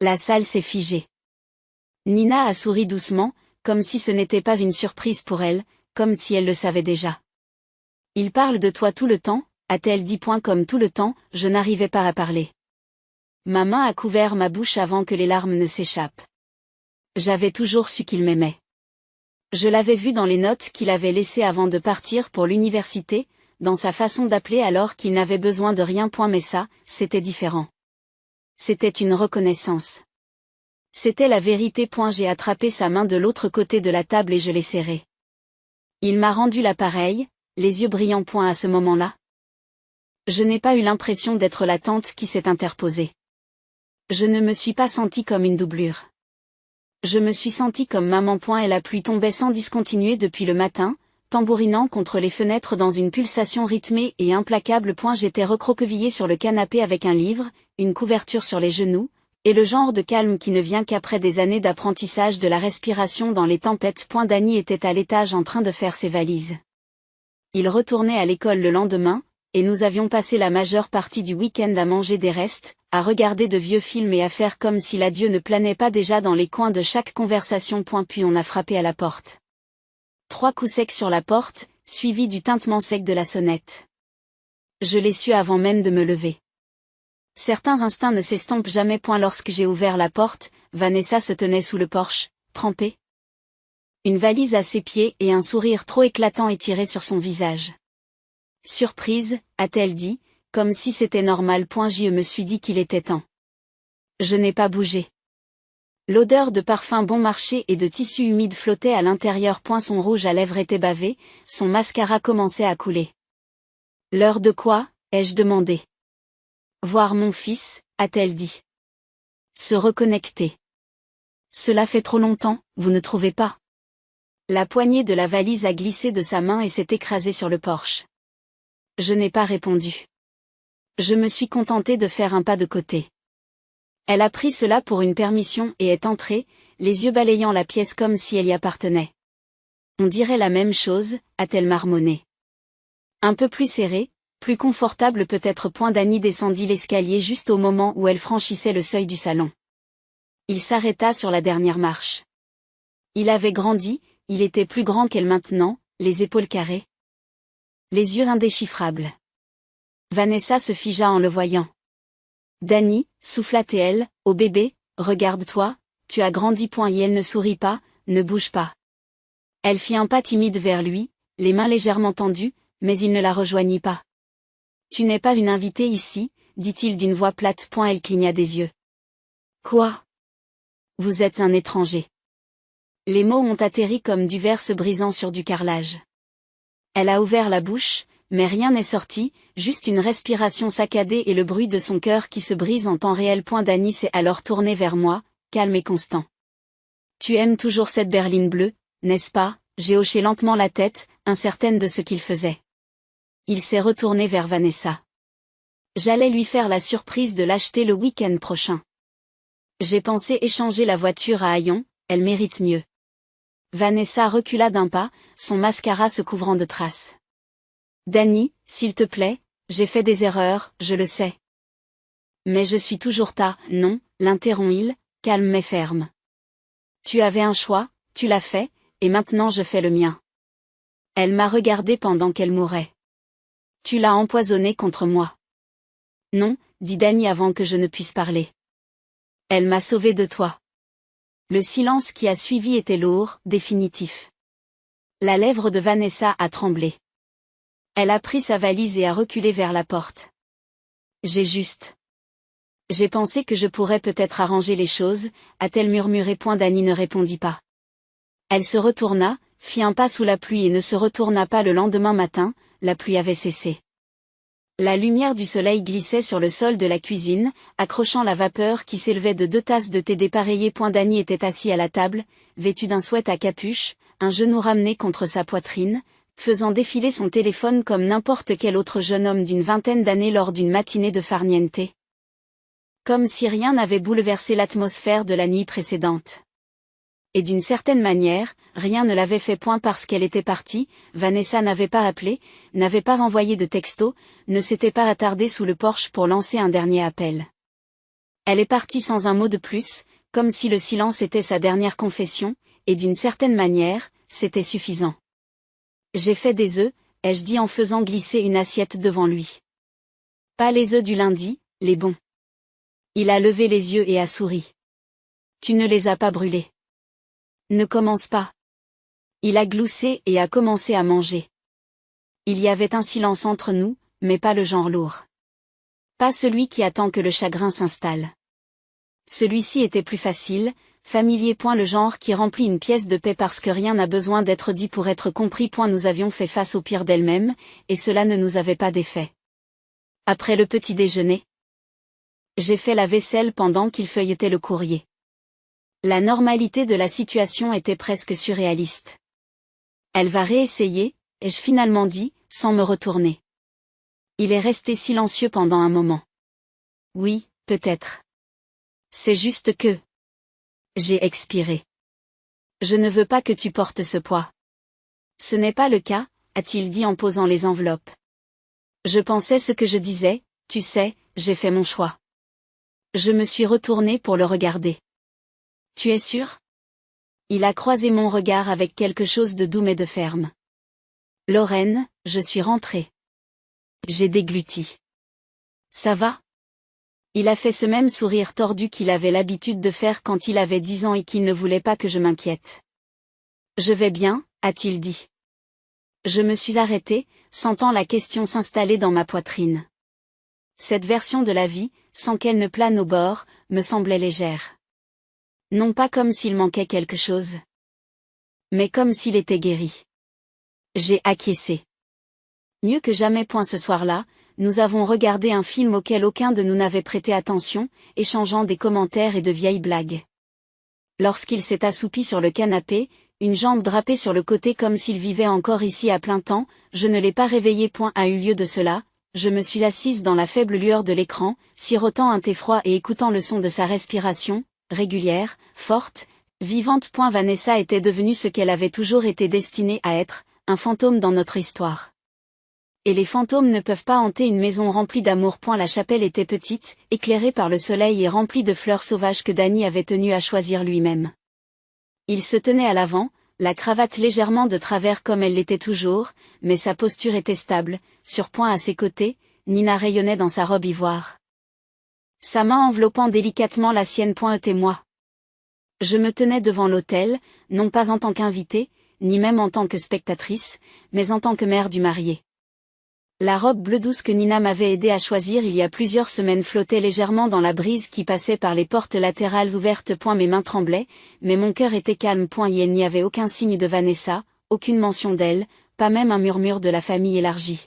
La salle s'est figée. Nina a souri doucement, comme si ce n'était pas une surprise pour elle, comme si elle le savait déjà. Il parle de toi tout le temps, a-t-elle dit. Comme tout le temps, je n'arrivais pas à parler. Ma main a couvert ma bouche avant que les larmes ne s'échappent. J'avais toujours su qu'il m'aimait. Je l'avais vu dans les notes qu'il avait laissées avant de partir pour l'université, dans sa façon d'appeler alors qu'il n'avait besoin de rien. Mais ça, c'était différent. C'était une reconnaissance. C'était la vérité. J'ai attrapé sa main de l'autre côté de la table et je l'ai serrée. Il m'a rendu l'appareil, les yeux brillants. À ce moment-là, je n'ai pas eu l'impression d'être la tante qui s'est interposée. Je ne me suis pas sentie comme une doublure. Je me suis sentie comme maman. Et la pluie tombait sans discontinuer depuis le matin, tambourinant contre les fenêtres dans une pulsation rythmée et implacable. J'étais recroquevillée sur le canapé avec un livre, une couverture sur les genoux, et le genre de calme qui ne vient qu'après des années d'apprentissage de la respiration dans les tempêtes. Dany était à l'étage en train de faire ses valises. Il retournait à l'école le lendemain, et nous avions passé la majeure partie du week-end à manger des restes, à regarder de vieux films et à faire comme si l'adieu ne planait pas déjà dans les coins de chaque conversation. Puis on a frappé à la porte. 3 coups secs sur la porte, suivis du tintement sec de la sonnette. Je l'ai su avant même de me lever. Certains instincts ne s'estompent jamais. Lorsque j'ai ouvert la porte, Vanessa se tenait sous le porche, trempée. Une valise à ses pieds et un sourire trop éclatant étiré sur son visage. Surprise, a-t-elle dit, comme si c'était normal. Je me suis dit qu'il était temps. Je n'ai pas bougé. L'odeur de parfum bon marché et de tissu humide flottait à l'intérieur. Son rouge à lèvres était bavé, son mascara commençait à couler. L'heure de quoi, ai-je demandé. Voir mon fils, a-t-elle dit. Se reconnecter. Cela fait trop longtemps, vous ne trouvez pas? La poignée de la valise a glissé de sa main et s'est écrasée sur le porche. Je n'ai pas répondu. Je me suis contentée de faire un pas de côté. Elle a pris cela pour une permission et est entrée, les yeux balayant la pièce comme si elle y appartenait. On dirait la même chose, a-t-elle marmonné. Un peu plus serré, Plus confortable peut-être. Dany descendit l'escalier juste au moment où elle franchissait le seuil du salon. Il s'arrêta sur la dernière marche. Il avait grandi, il était plus grand qu'elle maintenant, les épaules carrées, les yeux indéchiffrables. Vanessa se figea en le voyant. Dany, souffla-t-elle, au bébé, regarde-toi, tu as grandi. Et elle ne sourit pas, ne bouge pas. Elle fit un pas timide vers lui, les mains légèrement tendues, mais il ne la rejoignit pas. Tu n'es pas une invitée ici, dit-il d'une voix plate. Elle cligna des yeux. Quoi? Vous êtes un étranger. Les mots ont atterri comme du verre se brisant sur du carrelage. Elle a ouvert la bouche, mais rien n'est sorti, juste une respiration saccadée et le bruit de son cœur qui se brise en temps réel. Dany s'est alors tourné vers moi, calme et constant. Tu aimes toujours cette berline bleue, n'est-ce pas? J'ai hoché lentement la tête, incertaine de ce qu'il faisait. Il s'est retourné vers Vanessa. J'allais lui faire la surprise de l'acheter le week-end prochain. J'ai pensé échanger la voiture à Hayon, elle mérite mieux. Vanessa recula d'un pas, son mascara se couvrant de traces. Dany, s'il te plaît, j'ai fait des erreurs, je le sais. Mais je suis toujours non, l'interrompt-il, calme mais ferme. Tu avais un choix, tu l'as fait, et maintenant je fais le mien. Elle m'a regardé pendant qu'elle mourait. Tu l'as empoisonnée contre moi. Non, dit Dany avant que je ne puisse parler. Elle m'a sauvé de toi. Le silence qui a suivi était lourd, définitif. La lèvre de Vanessa a tremblé. Elle a pris sa valise et a reculé vers la porte. J'ai pensé que je pourrais peut-être arranger les choses, a-t-elle murmuré. Dany ne répondit pas. Elle se retourna, fit un pas sous la pluie et ne se retourna pas le lendemain matin, la pluie avait cessé. La lumière du soleil glissait sur le sol de la cuisine, accrochant la vapeur qui s'élevait de 2 tasses de thé dépareillées. Dany était assis à la table, vêtu d'un sweat à capuche, un genou ramené contre sa poitrine, faisant défiler son téléphone comme n'importe quel autre jeune homme d'une vingtaine d'années lors d'une matinée de farniente. Comme si rien n'avait bouleversé l'atmosphère de la nuit précédente. Et d'une certaine manière, rien ne l'avait fait. Parce qu'elle était partie, Vanessa n'avait pas appelé, n'avait pas envoyé de texto, ne s'était pas attardée sous le porche pour lancer un dernier appel. Elle est partie sans un mot de plus, comme si le silence était sa dernière confession, et d'une certaine manière, c'était suffisant. J'ai fait des œufs, ai-je dit en faisant glisser une assiette devant lui. Pas les œufs du lundi, les bons. Il a levé les yeux et a souri. Tu ne les as pas brûlés. Ne commence pas. Il a gloussé et a commencé à manger. Il y avait un silence entre nous, mais pas le genre lourd. Pas celui qui attend que le chagrin s'installe. Celui-ci était plus facile, familier. Le genre qui remplit une pièce de paix parce que rien n'a besoin d'être dit pour être compris. Nous avions fait face au pire d'elle-même, et cela ne nous avait pas défait. Après le petit déjeuner, j'ai fait la vaisselle pendant qu'il feuilletait le courrier. La normalité de la situation était presque surréaliste. Elle va réessayer, ai-je finalement dit, sans me retourner. Il est resté silencieux pendant un moment. Oui, peut-être. C'est juste que... J'ai expiré. Je ne veux pas que tu portes ce poids. Ce n'est pas le cas, a-t-il dit en posant les enveloppes. Je pensais ce que je disais, tu sais, j'ai fait mon choix. Je me suis retournée pour le regarder. Tu es sûr? Il a croisé mon regard avec quelque chose de doux mais de ferme. Lorraine, je suis rentrée. J'ai dégluti. Ça va? Il a fait ce même sourire tordu qu'il avait l'habitude de faire quand il avait 10 ans et qu'il ne voulait pas que je m'inquiète. Je vais bien, a-t-il dit. Je me suis arrêtée, sentant la question s'installer dans ma poitrine. Cette version de la vie, sans qu'elle ne plane au bord, me semblait légère. Non pas comme s'il manquait quelque chose, mais comme s'il était guéri. J'ai acquiescé. Mieux que jamais. Ce soir-là, nous avons regardé un film auquel aucun de nous n'avait prêté attention, échangeant des commentaires et de vieilles blagues. Lorsqu'il s'est assoupi sur le canapé, une jambe drapée sur le côté comme s'il vivait encore ici à plein temps, je ne l'ai pas réveillé. A eu lieu de cela, je me suis assise dans la faible lueur de l'écran, sirotant un thé froid et écoutant le son de sa respiration, régulière, forte, vivante. Vanessa était devenue ce qu'elle avait toujours été destinée à être, un fantôme dans notre histoire. Et les fantômes ne peuvent pas hanter une maison remplie d'amour. La chapelle était petite, éclairée par le soleil et remplie de fleurs sauvages que Danny avait tenu à choisir lui-même. Il se tenait à l'avant, la cravate légèrement de travers comme elle l'était toujours, mais sa posture était stable, sur point à ses côtés, Nina rayonnait dans sa robe ivoire. Sa main enveloppant délicatement la sienne était moi. Je me tenais devant l'autel, non pas en tant qu'invitée, ni même en tant que spectatrice, mais en tant que mère du marié. La robe bleue douce que Nina m'avait aidé à choisir il y a plusieurs semaines flottait légèrement dans la brise qui passait par les portes latérales ouvertes. Mes mains tremblaient, mais mon cœur était calme. Et il n'y avait aucun signe de Vanessa, aucune mention d'elle, pas même un murmure de la famille élargie.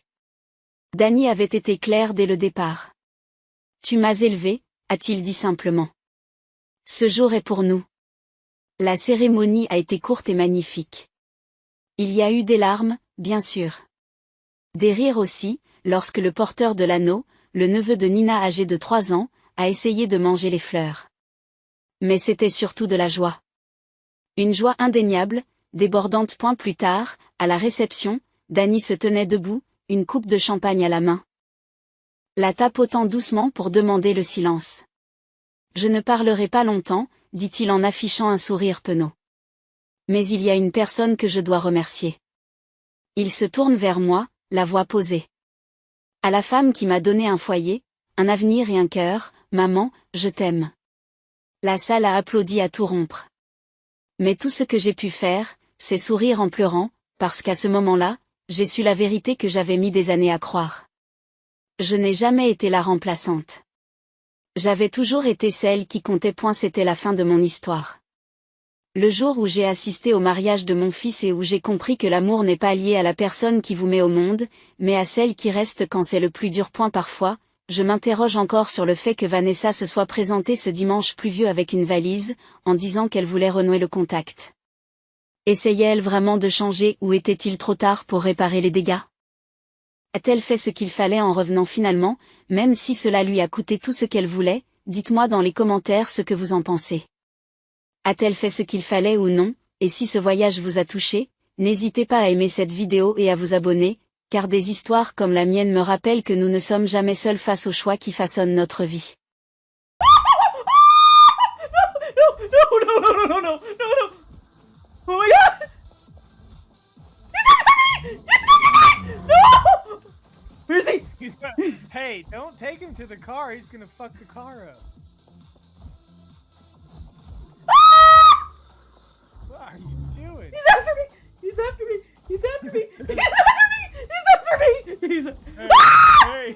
Danny avait été clair dès le départ. Tu m'as élevé, a-t-il dit simplement. Ce jour est pour nous. La cérémonie a été courte et magnifique. Il y a eu des larmes, bien sûr. Des rires aussi, lorsque le porteur de l'anneau, le neveu de Nina âgé de 3 ans, a essayé de manger les fleurs. Mais c'était surtout de la joie. Une joie indéniable, débordante. Plus tard, à la réception, Danny se tenait debout, une coupe de champagne à la main. La tapotant doucement pour demander le silence. Je ne parlerai pas longtemps, dit-il en affichant un sourire penaud. Mais il y a une personne que je dois remercier. Il se tourne vers moi, la voix posée. À la femme qui m'a donné un foyer, un avenir et un cœur, maman, je t'aime. La salle a applaudi à tout rompre. Mais tout ce que j'ai pu faire, c'est sourire en pleurant, parce qu'à ce moment-là, j'ai su la vérité que j'avais mis des années à croire. Je n'ai jamais été la remplaçante. J'avais toujours été celle qui comptait. C'était la fin de mon histoire. Le jour où j'ai assisté au mariage de mon fils et où j'ai compris que l'amour n'est pas lié à la personne qui vous met au monde, mais à celle qui reste quand c'est le plus dur. Parfois, je m'interroge encore sur le fait que Vanessa se soit présentée ce dimanche pluvieux avec une valise, en disant qu'elle voulait renouer le contact. Essayait-elle vraiment de changer ou était-il trop tard pour réparer les dégâts? A-t-elle fait ce qu'il fallait en revenant finalement, même si cela lui a coûté tout ce qu'elle voulait? Dites-moi dans les commentaires ce que vous en pensez. A-t-elle fait ce qu'il fallait ou non? Et si ce voyage vous a touché, n'hésitez pas à aimer cette vidéo et à vous abonner, car des histoires comme la mienne me rappellent que nous ne sommes jamais seuls face aux choix qui façonnent notre vie. No. Oh my god! No! Where is he? Hey, don't take him to the car. He's gonna fuck the car up. What are you doing? He's after me! He's after me! He's after me! He's after me! He's after me! He's Hey,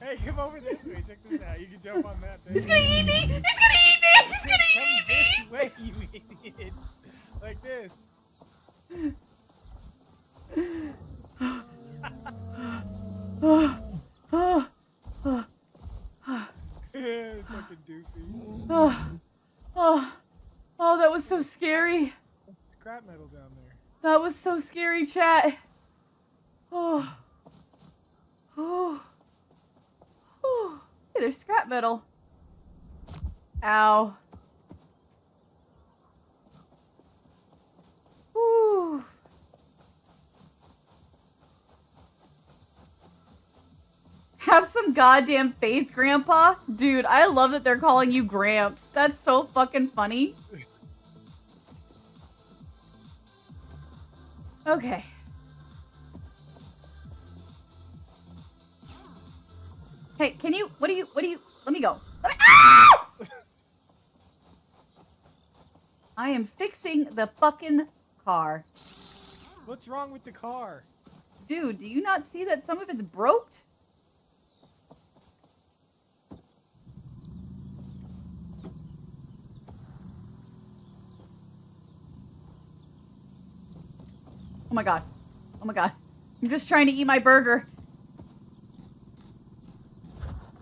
hey, come over this way. Check this out. You can jump on that thing. He's gonna eat me! He's gonna eat me! He's gonna eat me! This way, you idiot. Like this. Fucking doofy. Oh, that was so scary. Scrap metal down there. That was so scary, chat. Oh. Hey, there's scrap metal. Ow. Ooh. Have some goddamn faith, Grandpa. Dude, I love that they're calling you Gramps. That's so fucking funny. Okay. Hey, can you, what do you, let me go. Ah! I am fixing the fucking car. What's wrong with the car? Dude, do you not see that some of it's broke? Oh my god. Oh my god. I'm just trying to eat my burger.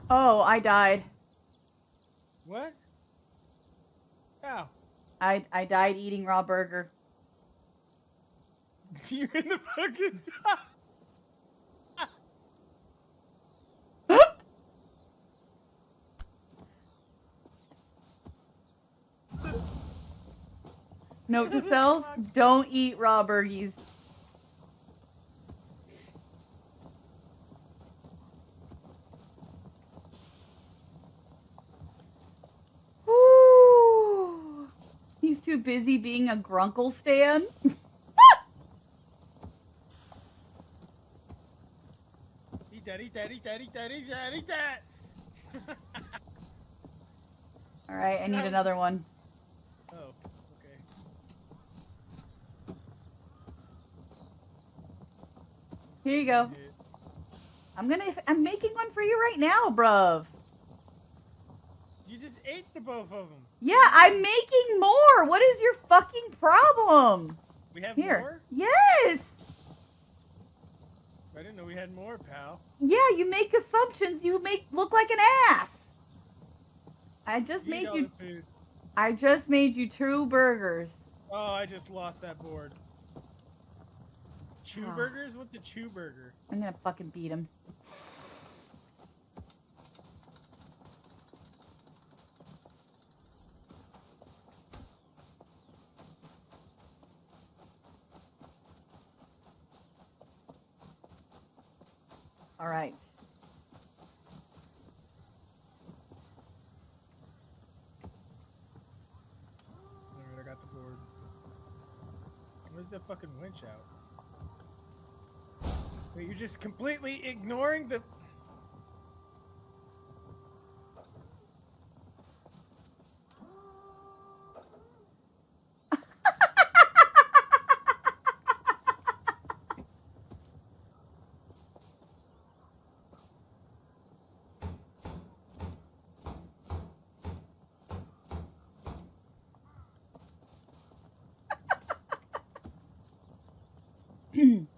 Oh, I died. What? How? I died eating raw burger. You're in the fucking Note to self, don't eat raw burgies. busy being a Grunkle stan. Eat that, eat that, eat that, eat that, eat that, eat that! Alright, I need another one. Oh, okay. Here you go. I'm making one for you right now, bruv. You just ate the both of them. Yeah, I'm making more. What is your fucking problem? We have Here. more? Yes. I didn't know we had more, pal. Yeah, you make assumptions. You make look like an ass. I just Eat made all you. the food. I just made you 2 burgers. Oh, I just lost that board. Chew Ah. burgers? What's a chew burger? I'm gonna fucking beat him. All right. Alright, I got the board. Where's that fucking winch out? Wait, you're just completely ignoring the...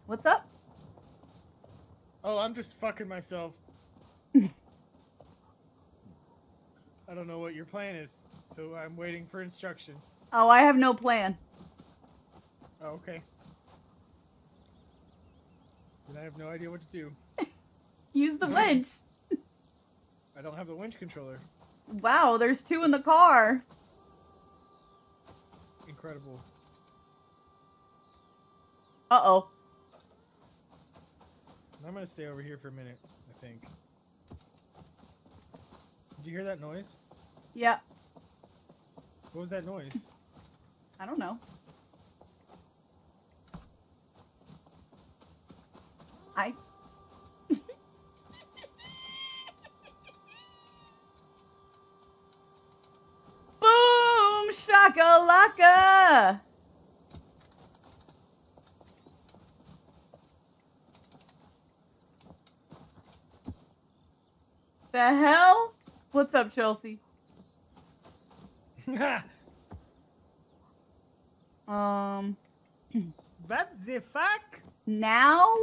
What's up? Oh, I'm just fucking myself. I don't know what your plan is, so I'm waiting for instruction. Oh, I have no plan. Oh, okay. Then I have no idea what to do. Use the winch. I don't have the winch controller. Wow, there's 2 in the car. Incredible. Uh-oh. I'm gonna stay over here for a minute, I think. Did you hear that noise? Yeah. What was that noise? I don't know. I... Boom! Shakalaka! The hell? What's up, Chelsea? What the fuck? Now,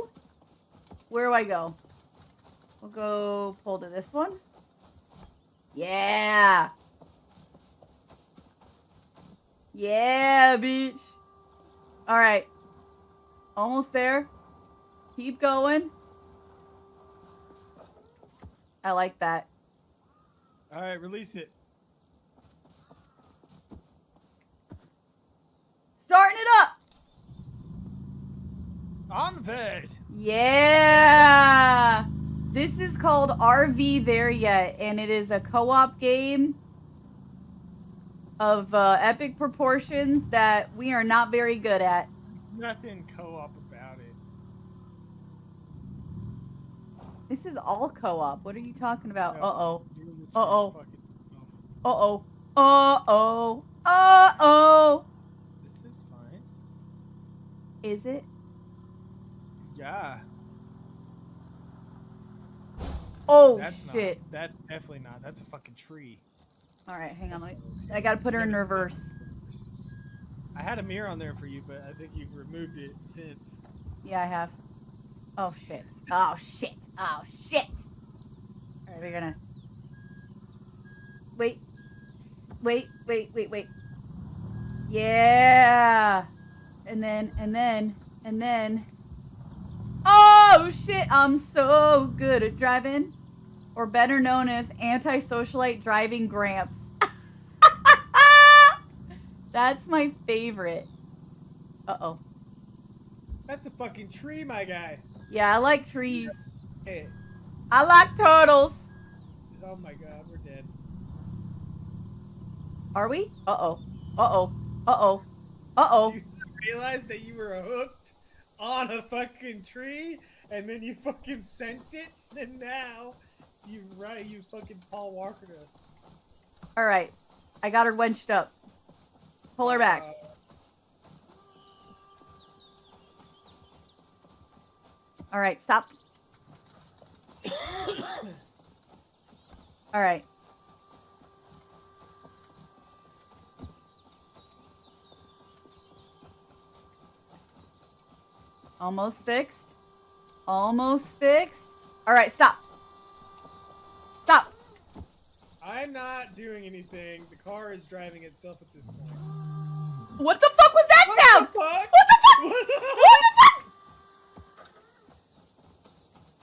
where do I go? We'll go pull to this one. Yeah. Yeah, bitch. All right. Almost there. Keep going. I like that. Alright, release it. Starting it up. Onward! Yeah. This is called RV There Yet, and it is a co-op game of epic proportions that we are not very good at. Nothing co-op about it. This is all co-op. What are you talking about? No, Uh-oh. doing this for Uh-oh. fucking stuff. Uh-oh. Uh-oh. Uh-oh. This is fine. Is it? Yeah. Oh, That's shit. not. That's definitely not. That's a fucking tree. All right, hang on. That's Let me, not okay. I gotta put her in Yeah, reverse. I had a mirror on there for you, but I think you've removed it since. Yeah, I have. Oh, shit. Oh, shit. Oh, shit. All right, we're gonna... Wait. Wait, wait, wait, wait. Yeah. And then... Oh, shit. I'm so good at driving. Or better known as anti-socialite driving Gramps. That's my favorite. Uh-oh. That's a fucking tree, my guy. Yeah, I like trees. Hey. I like turtles. Oh my god, we're dead. Are we? Uh-oh. Uh-oh. Uh-oh. Uh-oh. You realized that you were hooked on a fucking tree, and then you fucking sent it, and now you fucking Paul Walkered us. Alright. I got her wenched up. Pull her back. Alright, stop. Alright. Almost fixed. Almost fixed. Alright, stop. Stop. I'm not doing anything. The car is driving itself at this point. What the fuck was that sound? What the fuck? What the fuck? What the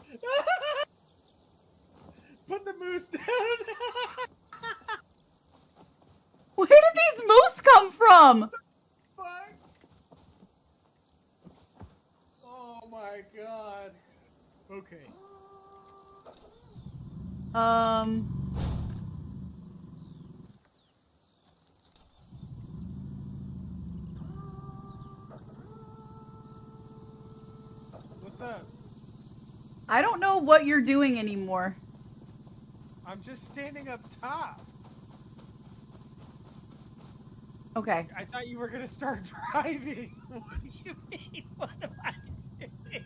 What the fuck? Put the moose down. Where did these moose come from? Fuck. Oh my god. Okay. What's up? I don't know what you're doing anymore. I'm just standing up top. Okay. I thought you were gonna start driving. What do you mean? What am I doing?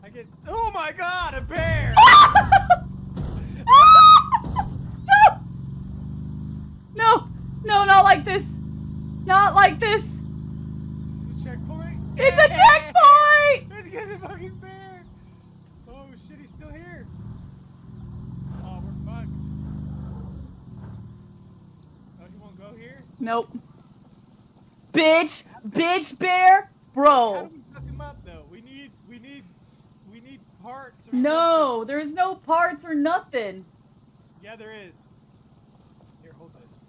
I get. Oh my god, a bear! No! No, not like this. Not like this. Is this a checkpoint? It's a checkpoint! Let's get the fucking bear! Oh shit, he's still here. Oh, we're fucked. Oh, he won't go here? Nope. Bitch! Bitch bear! How Bro. do we fuck him up though? We need parts or No, there's no parts or nothing. something. Yeah, there is. Here, hold this.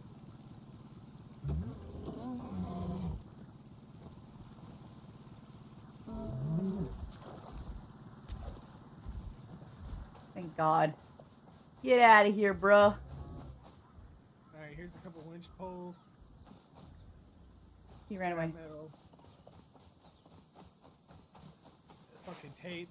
Thank God. Get out of here, bruh. Alright, here's a couple winch poles. He ran away. Metal. Fucking tape.